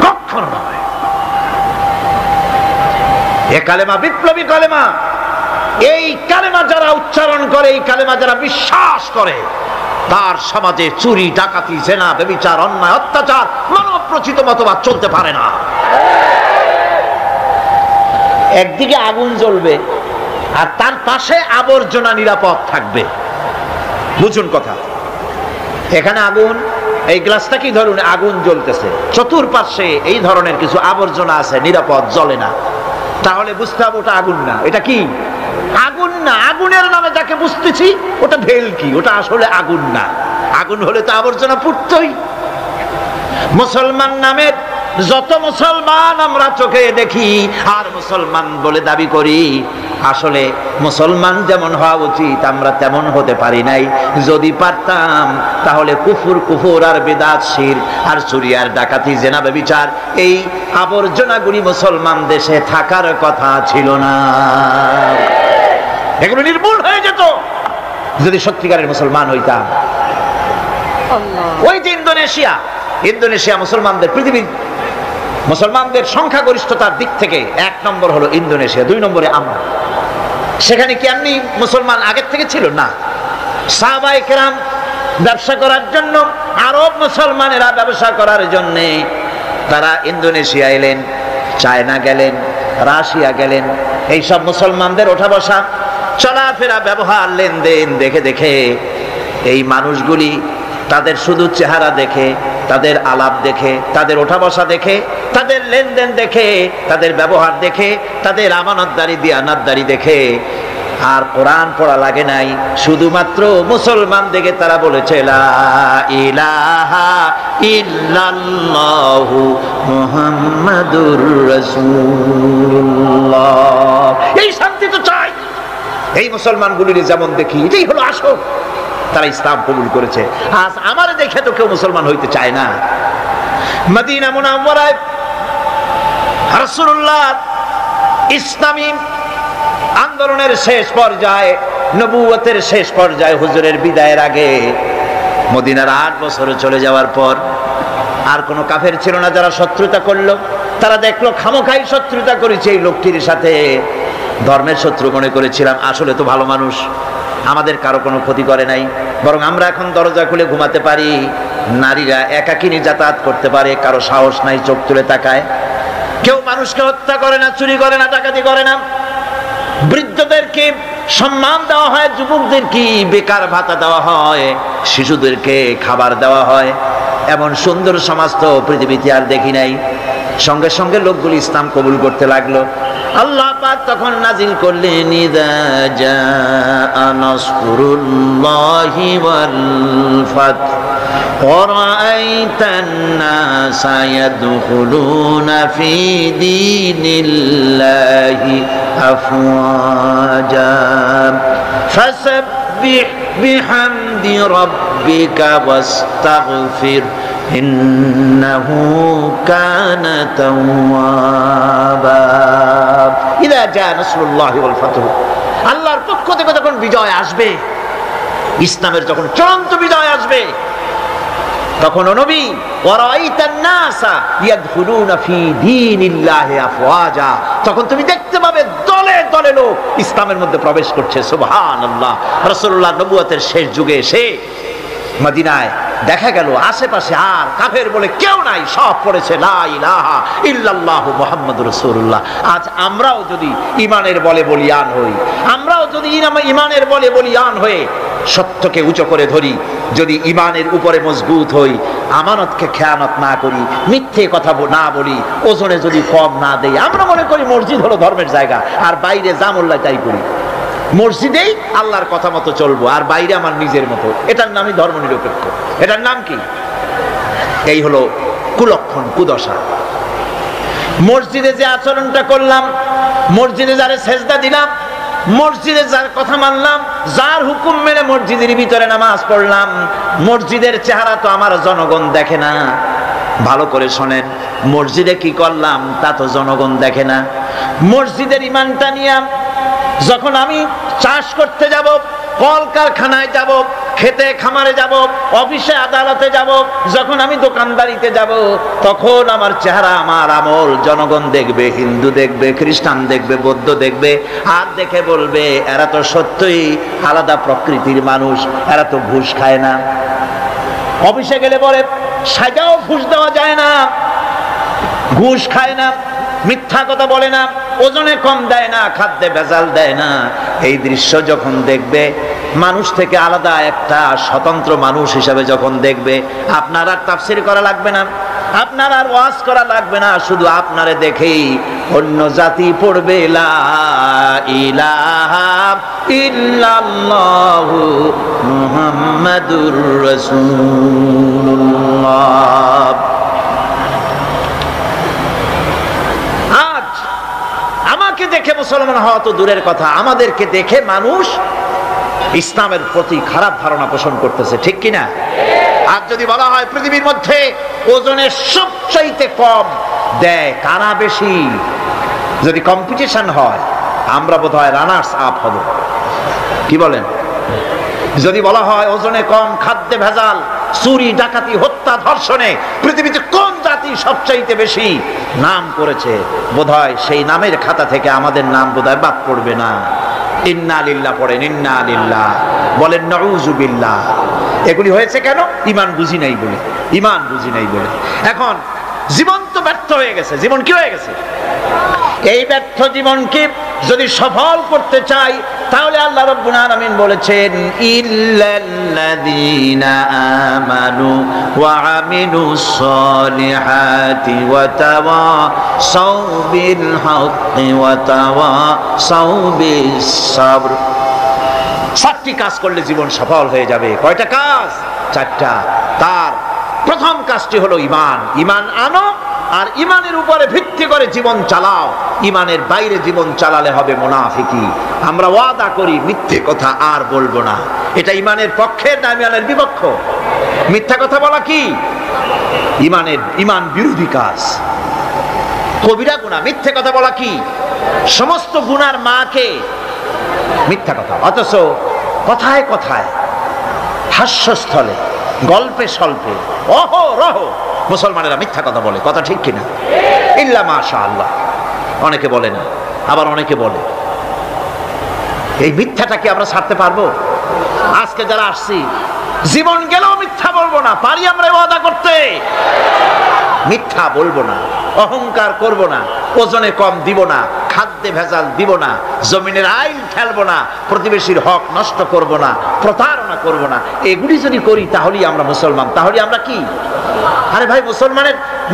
কখনো নয়। এ কালেমা বিপ্লবী কালেমা। এই কালেমা যারা উচ্চারণ করে, এই কালেমা যারা বিশ্বাস করে, তার সমাজে চুরি, ডাকাতি, জেনা, ব্যভিচার, অন্যায়, অত্যাচার, মানব প্রচিত মতবাদ চলতে পারে না। একদিকে আগুন জ্বলবে আর তার পাশে আবর্জনা নিরাপদ থাকবে। বুঝুন কথা। এখানে আগুন, এই গ্লাসটা কি ধরুন আগুন জ্বলতেছে, চতুর্পাশে এই ধরনের কিছু আবর্জনা আছে, নিরাপদ, জ্বলে না, তাহলে বুঝতে হবে ওটা আগুন না। এটা কি? আগুন না। আগুনের নামে যাকে বুঝতেছি ওটা ভেলকি, ওটা আসলে আগুন না। আগুন হলে তো আবর্জনা পুড়তই। মুসলমান নামের যত মুসলমান আমরা চোখে দেখি আর মুসলমান বলে দাবি করি, আসলে মুসলমান যেমন হওয়া উচিত আমরা তেমন হতে পারি নাই। যদি পারতাম তাহলে কুফর আর বিদআত, শিরক আর চুরি আর ডাকাতি, জেনা, ব্যভিচার, এই আবর্জনাগুলি মুসলমান দেশে থাকার কথা ছিল না। এগুলো নির্মূল হয়ে যেত যদি সত্যিকারের মুসলমান হইতাম। ওই যে ইন্দোনেশিয়া মুসলমানদের, পৃথিবীর মুসলমানদের সংখ্যাগরিষ্ঠতার দিক থেকে 1 নম্বর হলো ইন্দোনেশিয়া, 2 নম্বরে আমরা। সেখানে কি এমনি মুসলমান আগের থেকে ছিল না? সাহাবায়ে কেরাম ব্যবসা করার জন্য, আরব মুসলমানেরা ব্যবসা করার জন্য তারা ইন্দোনেশিয়া এলেন, চায়না গেলেন, রাশিয়া গেলেন। এই সব মুসলমানদের ওঠা বসা, চলাফেরা, ব্যবহার, লেনদেন দেখে দেখে এই মানুষগুলি তাদের শুধু চেহারা দেখে, তাদের আলাপ দেখে, তাদের ওঠা বসা দেখে, তাদের লেনদেন দেখে, তাদের ব্যবহার দেখে, তাদের আমানতদারি দিয়ানাতদারি দেখে আর কোরআন পড়া লাগে নাই, শুধুমাত্র মুসলমান দেখে তারা বলেছে লা ইলাহা ইল্লাল্লাহু মুহাম্মাদুর রাসূলুল্লাহ। এই শান্তি তো চাই। এই মুসলমানগুলির যেমন দেখি, এটাই হলো আসল। তারা ইসলাম কবুল করেছে। আজ আমার দেখে তো কেউ মুসলমান হইতে চায় না। মদিনা মুনাওয়ারায় রাসূলুল্লাহ ইসলামী আন্দোলনের শেষ পর্যায়ে, নবুয়তের শেষ পর্যায়ে, হুজুরের বিদায়ের আগে, মদিনার 8 বছর চলে যাওয়ার পর আর কোনো কাফের ছিল না যারা শত্রুতা করলো। তারা দেখলো খামোখাই শত্রুতা করেছে এই লোকটির সাথে, ধর্মের শত্রু মনে করেছিলাম, আসলে তো ভালো মানুষ, আমাদের কারো কোনো ক্ষতি করে নাই, বরং আমরা এখন দরজা খুলে ঘুমাতে পারি, নারীরা একাকিনী যাতায়াত করতে পারে, কারো সাহস নাই চোখ তুলে তাকায়, কেউ মানুষকে হত্যা করে না, চুরি করে না, ডাকাতি করে না, বৃদ্ধদেরকে সম্মান দেওয়া হয়, যুবকদেরকে বেকার ভাতা দেওয়া হয়, শিশুদেরকে খাবার দেওয়া হয়, এমন সুন্দর সমাজ তো পৃথিবীতে আর দেখি নাই। সঙ্গে সঙ্গে লোকগুলি ইসলাম কবুল করতে লাগলো। আল্লাহ পাক তখন নাজিল করলেন, ইযা জাআ নাসরুল্লাহি ওয়াল ফাতহ ওয়ারাআইতান নাসা ইয়াদখুলুনা ফি দীনিল্লাহি আফওয়াজা ফাসাব্বিহ বিহামদি রাব্বিকা ওয়াস্তাগফির ইন্নাহু কানা তাওয়াবা। ইযা জা নাসরুল্লাহি ওয়াল ফাতহু, আল্লাহর পক্ষ থেকে যখন বিজয় আসবে, ইসলামের যখন চূড়ান্ত বিজয় আসবে, তখন নবী ওয়ারাইতান নাসা ইয়াদখুলুনা ফি দীনিল্লাহি আফওয়াজা, তখন তুমি দেখতে পাবে দলে দলে লোক ইসলামের মধ্যে প্রবেশ করছে। সুবহানাল্লাহ। রাসূলুল্লাহ নবুয়তের শেষ যুগে এসে মদিনায় দেখা গেল আশেপাশে আর কাফের বলে কেউ নাই, সব পড়েছে লা ইলাহা ইল্লাল্লাহু মুহাম্মাদুর রাসূলুল্লাহ। আজ আমরাও যদি ঈমানের বলে বলিয়ান হই, আমরাও যদি ঈমানের বলে বলিয়ান হয়ে সত্যকে উঁচু করে ধরি, যদি ঈমানের উপরে মজবুত হই, আমানতকে খেয়ানত না করি, মিথ্যে কথা না বলি, ওজনে যদি কম না দেই, আমরা মনে করি মসজিদ হলো ধর্মের জায়গা, আর বাইরে যা মোল্লা তাই করি। মসজিদেই আল্লাহর কথা মতো চলবো, আর বাইরে আমার নিজের মতো, এটার নামই ধর্ম নিরপেক্ষ। এটার নাম কি? এই হলো কুলক্ষণ, কুদশা। মসজিদে যে আচরণটা করলাম, মসজিদে যারে সেজদা দিলাম, মসজিদে যার কথা মানলাম, যার হুকুম মেনে মসজিদের ভিতরে নামাজ পড়লাম, মসজিদের চেহারা তো আমার জনগণ দেখে না। ভালো করে শোনেন, মসজিদে কি করলাম তা তো জনগণ দেখে না। মসজিদের ঈমানটা নিয়ে যখন আমি চাষ করতে যাব, কলকারখানায় যাব, খেতে খামারে যাব, অফিসে আদালতে যাব, যখন আমি দোকানদারিতে যাব, তখন আমার চেহারা, আমার আমল জনগণ দেখবে, হিন্দু দেখবে, খ্রিস্টান দেখবে, বৌদ্ধ দেখবে, আর দেখে বলবে এরা তো সত্যই আলাদা প্রকৃতির মানুষ, এরা তো ঘুষ খায় না। অফিসে গেলে বলে সাজাও ঘুষ দেওয়া যায় না, ঘুষ খায় না, মিথ্যা কথা বলে না, ওজনে কম দেয় না, খাদ্যে ভেজাল দেয় না। এই দৃশ্য যখন দেখবে, মানুষ থেকে আলাদা একটা স্বতন্ত্র মানুষ হিসাবে যখন দেখবে, আপনার আর তাফসীর করা লাগবে না, আপনার আর ওয়াজ করা লাগবে না, শুধু আপনারে দেখেই অন্য জাতি পড়বে লা ইলাহা ইল্লাল্লাহু মুহাম্মাদুর রাসূলুল্লাহ। দেখে মুসলমান হওয়া তো দূরের কথা, আমাদেরকে দেখে মানুষ ইসলামের প্রতি খারাপ ধারণা পোষণ করতেছে, ঠিক কিনা? আর যদি বলা হয় পৃথিবীর মধ্যে ওজনের সবচাইতে কম দেয় কারা বেশি, যদি কম্পিটিশন হয় আমরা বোধহয় রানার্স আপ হব, কি বলেন? যদি বলা হয় ওজনে কম, খাদ্যে ভেজাল, চুরি ডাকাতি হত্যা ধর্ষণে পৃথিবীতে কোন জাতি সবচাইতে বেশি নাম করেছে, বোধহয় সেই নামের খাতা থেকে আমাদের নাম বোধহয় বাদ পড়বে না। ইন্না লিল্লাহ পড়েন, ইন্না লিল্লাহ বলেন, নাউযু বিল্লাহ। এগুলি হয়েছে কেন? ঈমান বুঝি নাই বলে, ঈমান বুঝি নাই বলে। এখন জীবন তো ব্যর্থ হয়ে গেছে। জীবন কি হয়ে গেছে? এই ব্যর্থ জীবনকে যদি সফল করতে চাই, তাহলে আল্লাহ রাব্বুল আলামিন বলেছেন ইল্লাল্লাযীনা আমানু ওয়া আমিলুস সলিহাতি ওয়া তাওয়াসাউ বিল হাক্কি ওয়া তাওয়াসাউ বিস সাবর। চারটি কাজ করলে জীবন সফল হয়ে যাবে। কয়টা কাজ? চারটা। তার প্রথম কাজটি হলো ঈমান। ঈমান আনো আর ঈমানের উপরে ভিত্তি করে জীবন চালাও। ঈমানের বাইরে জীবন চালালে হবে মুনাফিকি। আমরা ওয়াদা করি মিথ্যে কথা আর বলবো না, এটা ঈমানের পক্ষে না ঈমানের বিপক্ষ? মিথ্যা কথা বলা কি ঈমান বিরোধী কাজ, কবিরা গুনাহ। মিথ্যে কথা বলা কি? সমস্ত গুনার মাকে মিথ্যা কথা। অথচ কথায় কথায়, হাস্যস্থলে, গল্পে স্বল্পে, অহরহ মুসলমানেরা মিথ্যা কথা বলে। কথা ঠিক কিনা? ইল্লা মাশাআল্লাহ। অনেকে বলে না, আবার অনেকে বলে। এই মিথ্যাটাকে আমরা ছাড়তে পারবো? আজকে যারা আসছি, জীবন গেলেও মিথ্যা বলবো না। পারি আমরা ওয়াদা করতে? মিথ্যা বলবো না, অহংকার করব না, ওজনে কম দিব না, খাদ্যে ভেজাল দিব না, জমিনের আইল ফেলবো না, প্রতিবেশীর হক নষ্ট করব না, প্রতারণা করব না। এগুলি যদি করি তাহলেই আমরা মুসলমান। তাহলে আমরা কি? আরে ভাই,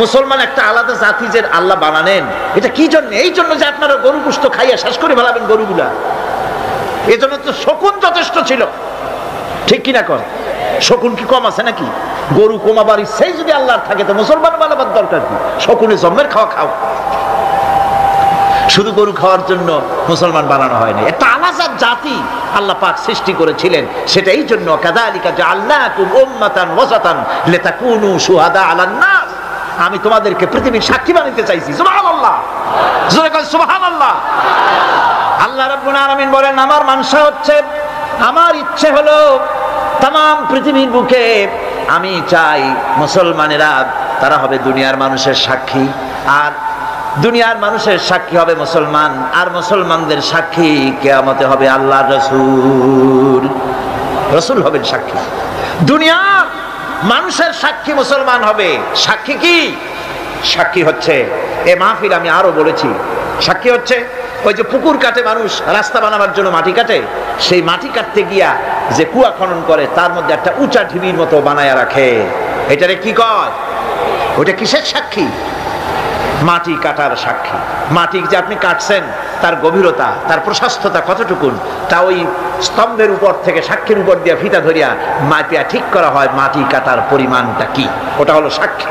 মুসলমান একটা আলাদা জাতি যে আল্লাহ বানানেন, এটা কি জন্য? এই জন্য যে আপনারা গরু গোশত খাইয়া শেষ করে ফেলাবেন গরুগুলা। এই জন্য তো শকুন যথেষ্ট ছিল, ঠিক কিনা কর? শকুন কি কম আছে নাকি? গরু কমাবার ইচ্ছাই যদি আল্লাহর থাকে তো মুসলমান বানাবার দরকার কি? শকুনে জন্মের খাওয়া খাও। শুধু গরু খাওয়ার জন্য মুসলমান বানানো হয়নি, একটা আলাদা জাতি আল্লাহ পাক সৃষ্টি করেছিলেন। সেটা এই জন্য কাযালিকা জাআলনাকুম উম্মাতান ওয়াসাতান লিতাকুনু শুহাদা আলান নাস, আমি তোমাদেরকে পৃথিবীর সাক্ষী বানাতে চাইছি। সুবহানাল্লাহ, জোরে বল সুবহানাল্লাহ। আল্লাহ রাব্বুল আলামিন বলেন, আমার মানসা হচ্ছে, আমার ইচ্ছে হলো তাম পৃথিবীর বুকে আমি চাই মুসলমানেরা তারা হবে দুনিয়ার মানুষের সাক্ষী, আর দুনিয়ার মানুষের সাক্ষী হবে মুসলমান, আর মুসলমানদের সাক্ষী কিয়ামতে হবে আল্লাহর রাসূল। রাসূল হবেন সাক্ষী, দুনিয়ার মানুষের সাক্ষী মুসলমান হবে। সাক্ষী কি? সাক্ষী হচ্ছে এ মাহফিল, আমি আরো বলেছি, সাক্ষী হচ্ছে ওই যে পুকুর কাটে মানুষ রাস্তা বানাবার জন্য মাটি কাটে, সেই মাটি কাটতে গিয়া যে কুয়া খনন করে তার মধ্যে একটা উঁচা ঢিবির মতো বানায়া রাখে, এটারে কি কয়? ওটা কিসের সাক্ষী? মাটি কাটার সাক্ষী। মাটি যে আপনি কাটছেন তার গভীরতা, তার প্রশস্ততা কতটুকুন, তা ওই স্তম্ভের উপর থেকে সাক্ষীর উপর দিয়ে ফিতা ধরিয়া মাপিয়া ঠিক করা হয় মাটি কাটার পরিমাণটা কি, ওটা হলো সাক্ষী।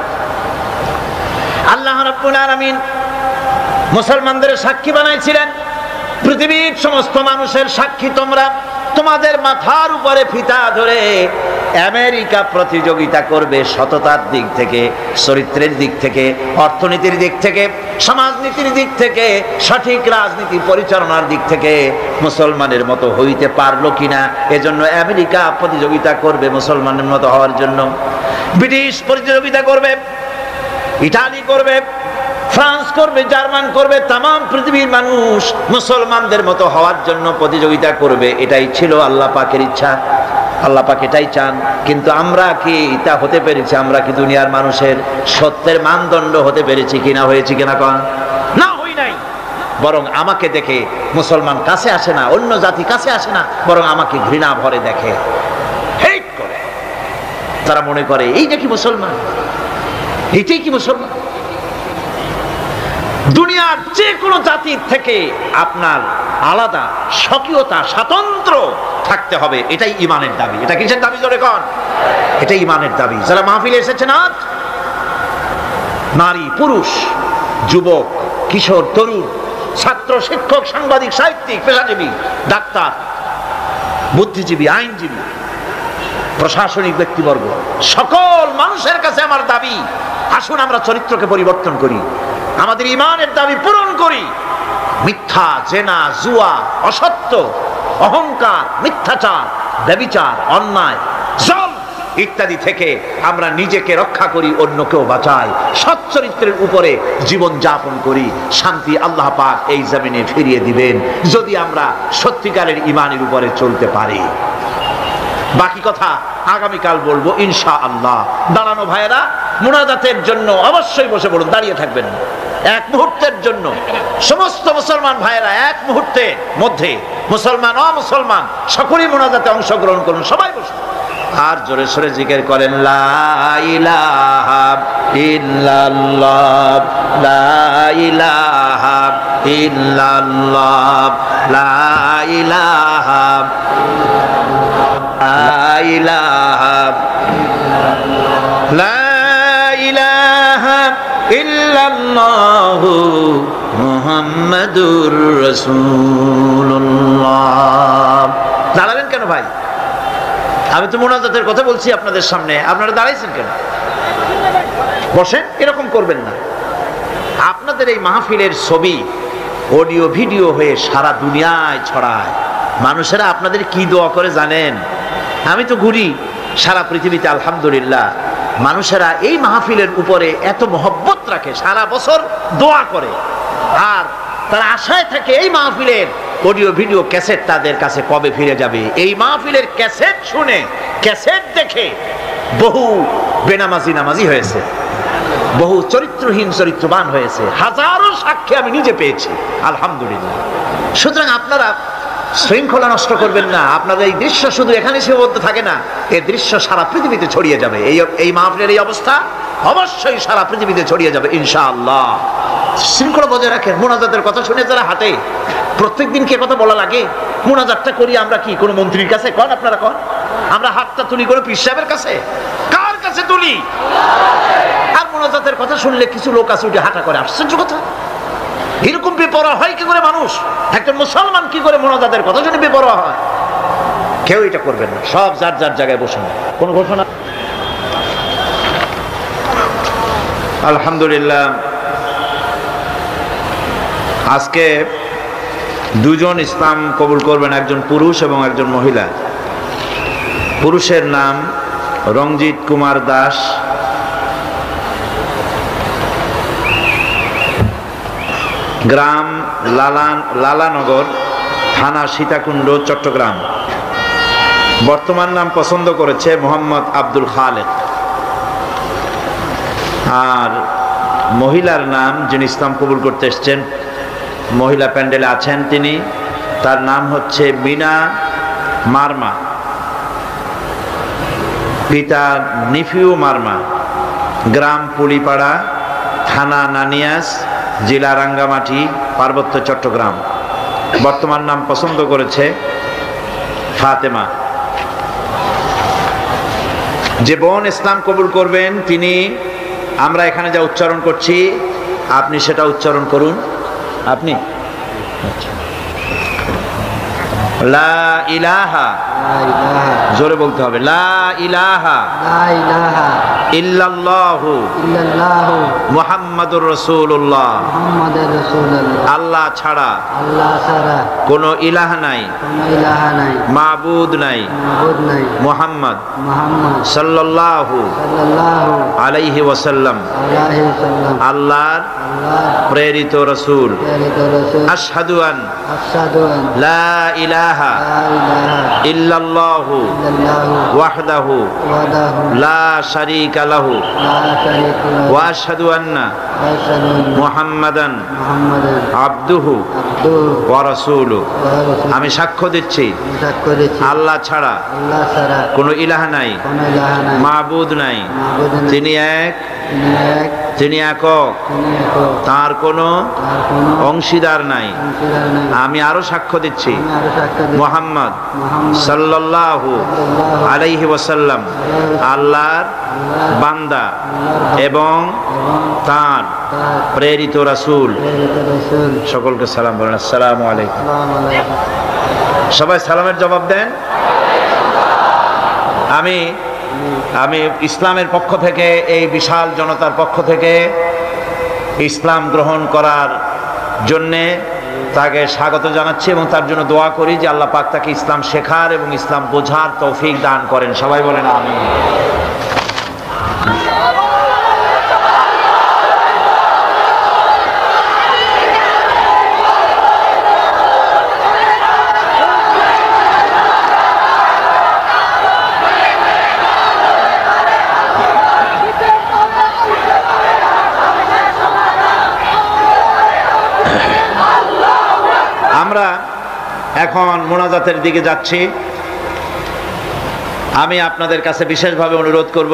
আল্লাহ রাব্বুল আলামিন মুসলমানদের সাক্ষী বানাইছিলেন, পৃথিবীর সমস্ত মানুষের সাক্ষী তোমরা। তোমাদের মাথার উপরে ফিতা ধরে আমেরিকা প্রতিযোগিতা করবে সততার দিক থেকে, চরিত্রের দিক থেকে, অর্থনীতির দিক থেকে, সমাজনীতির দিক থেকে, সঠিক রাজনীতি পরিচালনার দিক থেকে মুসলমানের মতো হইতে পারলো কিনা, এজন্য আমেরিকা প্রতিযোগিতা করবে মুসলমানের মতো হওয়ার জন্য, ব্রিটিশ প্রতিযোগিতা করবে, ইটালি করবে, ফ্রান্স করবে, জার্মান করবে, তাম পৃথিবীর মানুষ মুসলমানদের মতো হওয়ার জন্য প্রতিযোগিতা করবে। এটাই ছিল আল্লাহ পাকের ইচ্ছা, আল্লাহ পাক এটাই চান। কিন্তু আমরা কি তা হতে পেরেছি? আমরা কি দুনিয়ার মানুষের সত্যের মানদণ্ড হতে পেরেছি কিনা? হয়েছি কিনা? কোন না, হই নাই। বরং আমাকে দেখে মুসলমান কাছে আসে না, অন্য জাতি কাছে আসে না, বরং আমাকে ঘৃণা ভরে দেখে, হেট করে। তারা মনে করে এইটা কি মুসলমান, এইটাই কি মুসলমান? দুনিয়ার যে কোনো জাতির থেকে আপনার আলাদা স্বকীয়তা, স্বাতন্ত্র থাকতে হবে, এটাই ইমানের দাবি। এটা কিসের দাবি? জোরে কোন? এটাই ইমানের দাবি। যারা মাহফিলে এসেছেন আজ, নারী, পুরুষ, যুবক, কিশোর, তরুণ, ছাত্র, শিক্ষক, সাংবাদিক, সাহিত্যিক, পেশাজীবী, ডাক্তার, বুদ্ধিজীবী, আইনজীবী, প্রশাসনিক ব্যক্তিবর্গ, সকল মানুষের কাছে আমার দাবি, আসুন আমরা চরিত্রকে পরিবর্তন করি, আমাদের ইমানের দাবি পূরণ করি। মিথ্যা, জেনা, জুয়া, অসত্য, অহংকার, মিথ্যাচার, ব্যভিচার, অন্যায়, জল ইত্যাদি থেকে আমরা নিজেকে রক্ষা করি, অন্যকেও বাঁচাই, সৎ চরিত্রের উপরে জীবন যাপন করি। শান্তি আল্লাহ পাক এই জমিনে ফিরিয়ে দিবেন যদি আমরা সত্যিকারের ইমানের উপরে চলতে পারি। বাকি কথা আগামীকাল বলবো ইনশাআল্লাহ। দাঁড়ানো ভাইয়েরা, মুনাজাতের জন্য অবশ্যই বসে পড়ুন, দাঁড়িয়ে থাকবেন না। এক মুহূর্তের জন্য সমস্ত মুসলমান ভাইয়েরা এক মুহূর্তের মধ্যে, মুসলমান অমুসলমান সকলেই মুনাজাতে অংশগ্রহণ করুন, সবাই বসুন আর জোরে সোরে জিকির করেন, লা ইলাহা ইল্লাল্লাহ, লা ইলাহা ইল্লাল্লাহ, লা ইলাহা ইল্লাল্লাহু মুহাম্মাদুর রাসূলুল্লাহ। দাঁড়ালেন কেন ভাই? আমি তো মুনাজাতের কথা বলছি আপনাদের সামনে, আপনারা দাঁড়াইছেন কেন? বসেন, এরকম করবেন না। আপনাদের এই মাহফিলের ছবি অডিও ভিডিও হয়ে সারা দুনিয়ায় ছড়ায়। মানুষেরা আপনাদের কি দোয়া করে জানেন? আমি তো ঘুরি সারা পৃথিবীতে, আলহামদুলিল্লাহ, মানুষেরা এই মাহফিলের উপরে এত মহব্বত রাখে, সারা বছর দোয়া করে, আর তারা আশায় থাকে এই মাহফিলের অডিও ভিডিও ক্যাসেট তাদের কাছে কবে ফিরে যাবে। এই মাহফিলের ক্যাসেট শুনে, ক্যাসেট দেখে বহু বেনামাজি নামাজি হয়েছে, বহু চরিত্রহীন চরিত্রবান হয়েছে, হাজারো সাক্ষী আমি নিজে পেয়েছি, আলহামদুলিল্লাহ। সুতরাং আপনারা শৃঙ্খলা নষ্ট করবেন না। আপনাদের এই দৃশ্য শুধু এখানে সীমাবদ্ধ থাকে না, এই দৃশ্য সারা পৃথিবীতে ছড়িয়ে যাবে। এই মাহফিলের এই অবস্থা অবশ্যই সারা পৃথিবীতে ছড়িয়ে যাবে ইনশাআল্লাহ। শৃঙ্খলা বজায় রাখেন। মুনাজাতের কথা শুনে যারা হাঁটে, প্রত্যেকদিন কে কথা বলা লাগে? মুনাজাতটা করি আমরা কি কোনো মন্ত্রীর কাছে? কন আপনারা কন। আমরা হাতটা তুলি কোনো পীর সাহেবের কাছে? কার কাছে তুলি? আর মুনাজাতের কথা শুনলে কিছু লোক আছে উঠে হাঁটা করে। আশ্চর্য কথা, এরকম বেপরোয়া হয় কি করে মানুষ? একজন মুসলমান কি করে মুনাজাতের কথা শুনে বেপরোয়া হয়? কেউ এটা করবেন না, সব যার যার জায়গায় বসুন। কোন ঘোষণা? আলহামদুলিল্লাহ, আজকে দুজন ইসলাম কবুল করবেন, একজন পুরুষ এবং একজন মহিলা। পুরুষের নাম রঞ্জিত কুমার দাস, গ্রাম লালানগর, থানা সীতাকুণ্ড, চট্টগ্রাম। বর্তমান নাম পছন্দ করেছে মোহাম্মদ আব্দুল খালেক। আর মহিলার নাম, যিনি ইসলাম কবুল করতে এসছেন, মহিলা প্যান্ডেলে আছেন, তিনি, তার নাম হচ্ছে মিনা মারমা, পিতা নিফিউ মারমা, গ্রাম পুলিপাড়া, থানা নানিয়াস, জেলা রাঙ্গামাটি, পার্বত্য চট্টগ্রাম। বর্তমান নাম পছন্দ করেছে ফাতেমা। যে বোন ইসলাম কবুল করবেন তিনি, আমরা এখানে যা উচ্চারণ করছি আপনি সেটা উচ্চারণ করুন। আপনি লা ইলাহা, জোরে বলতে হবে, লা ইলাহা ইল্লাল্লাহু মুহাম্মাদুর রাসূলুল্লাহ, আল্লাহ ছাড়া কোনো ইলাহ নাই, মাবুদ নাই, মুহাম্মদ সাল্লাল্লাহু আলাইহি ওয়াসাল্লাম আল্লাহর প্রেরিত রাসূল। আশহাদু আন লা ইলাহা ইল্লাল্লাহু ওয়াহদাহু লা শারীকা লাহু ওয়া আশহাদু আন্না মুহাম্মাদান আবদুহু ওয়া রাসূলুহু। আমি সাক্ষ্য দিচ্ছি আল্লাহ ছাড়া কোনো ইলাহ নাই, মাবুদ নাই, তিনি এক, তিনি একক, তার কোনো অংশীদার নাই। আমি আরো সাক্ষ্য দিচ্ছি মুহাম্মদ সাল্লাল্লাহু আলাইহি ওয়াসাল্লাম আল্লাহর বান্দা এবং তার প্রেরিত রাসূল। সকলকে সালাম বলেন, আসসালামু আলাইকুম। সবাই সালামের জবাব দেন। আমি ইসলামের পক্ষ থেকে, এই বিশাল জনতার পক্ষ থেকে ইসলাম গ্রহণ করার জন্যে তাকে স্বাগত জানাচ্ছি এবং তার জন্য দোয়া করি যে আল্লাহ পাক তাকে ইসলাম শেখার এবং ইসলাম বোঝার তৌফিক দান করেন। সবাই বলেন আমিন। আমরা এখন মোনাজাতের দিকে যাচ্ছি। আমি আপনাদের কাছে বিশেষভাবে অনুরোধ করব,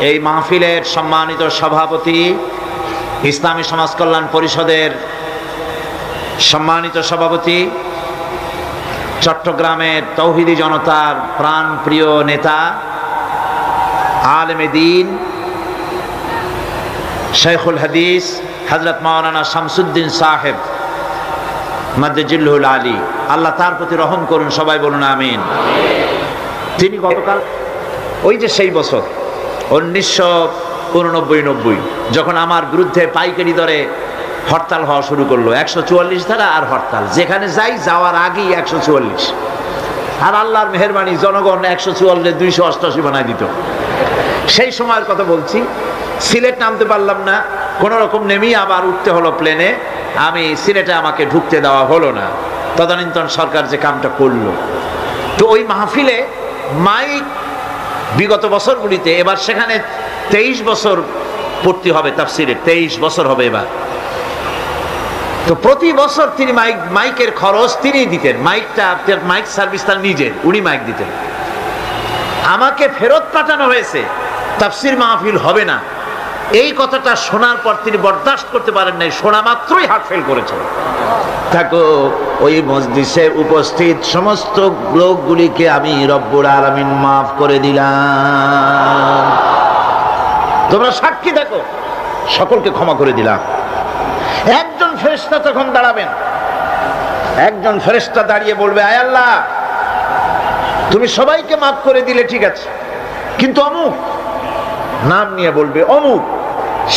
এই মাহফিলের সম্মানিত সভাপতি, ইসলামী সমাজ কল্যাণ পরিষদের সম্মানিত সভাপতি, চট্টগ্রামের তৌহিদি জনতার প্রাণপ্রিয় নেতা, আলেমে দ্বীন, শেখুল হাদিস হযরত মাওলানা শামসুদ্দিন সাহেব মাদ্দাজিল্লুহুল আলী, আল্লাহ তার প্রতি রহম করুন। সবাই বলুন আমিন। তিনি গতকাল, ওই যে সেই বছর 1989-90 যখন আমার বিরুদ্ধে পাইকারি দরে হরতাল হওয়া শুরু করলো, 144 ধারা আর হরতাল, যেখানে যাই যাওয়ার আগেই 144, আর আল্লাহর মেহেরবানি জনগণ 144 288 বানায় দিত। সেই সময়ের কথা বলছি। সিলেট নামতে পারলাম না, কোনো রকম নেমেই আবার উঠতে হলো প্লেনে। আমি সিলেটে আমাকে ঢুকতে দেওয়া হলো না। তদানীন্তন সরকার যে কামটা করলো, তো ওই মাহফিলে মাইক বিগত বছরগুলিতে, এবার সেখানে 23 বছর পড়তে হবে তাফসিরে, 23 বছর হবে এবার। তো প্রতি বছর তিনি মাইকের খরচ তিনি দিতেন, মাইক সার্ভিস তার নিজের, উনি মাইক দিতেন। আমাকে ফেরত পাঠানো হয়েছে, তাফসির মাহফিল হবে না, এই কথাটা শোনার পর তিনি বরদাস্ত করতে পারেন নাই, শোনা মাত্রই হার্ট ফেল করেছেন। থাকো ওই মজলিসে উপস্থিত সমস্ত লোকগুলিকে আমি রব্বুল আলামিন মাফ করে দিলাম, তোমরা সাক্ষী দেখো, সকলকে ক্ষমা করে দিলাম। একজন ফেরেশতা তখন দাঁড়াবেন, একজন ফেরেশতা দাঁড়িয়ে বলবে, আয় আল্লাহ, তুমি সবাইকে মাফ করে দিলে ঠিক আছে, কিন্তু অমুক, নাম নিয়ে বলবে, অমুক,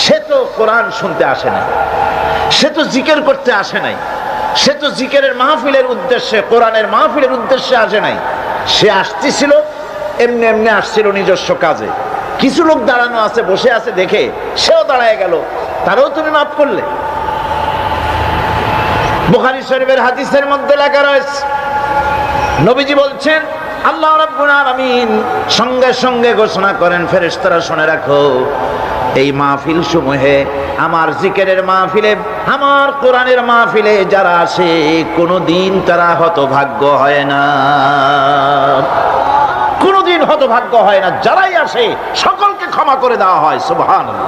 সে তো কোরআন শুনতে আসে নাই, সে তো জিকির করতে আসে নাই, সে তো জিকিরের মাহফিলের উদ্দেশ্যে, কোরআনের মাহফিলের উদ্দেশ্যে আসে নাই, সে আসতেছিল এমনি এমনি আসছিল নিজস্ব কাজে। কিছু লোক দাঁড়ানো আছে, বসে আছে দেখে সেও দাঁড়ায় গেল, তারও তুমি মাফ করলে। বুখারী শরীফের হাদিসের মধ্যে লেখা রয়েছে, নবীজি বলছেন, আল্লাহ রাব্বুল আলামিন সঙ্গে সঙ্গে ঘোষণা করেন, ফেরেশতারা শুনে রাখো, এই মাহফিল সমূহে, আমার জিকিরের মাহফিলে, আমার কোরআনের মাহফিলে যারা আসে কোনদিন তারা হতভাগ্য হয় না, কোনদিন হতভাগ্য হয় না, যারাই আসে সকলকে ক্ষমা করে দেওয়া হয়। সুবহানাল্লাহ।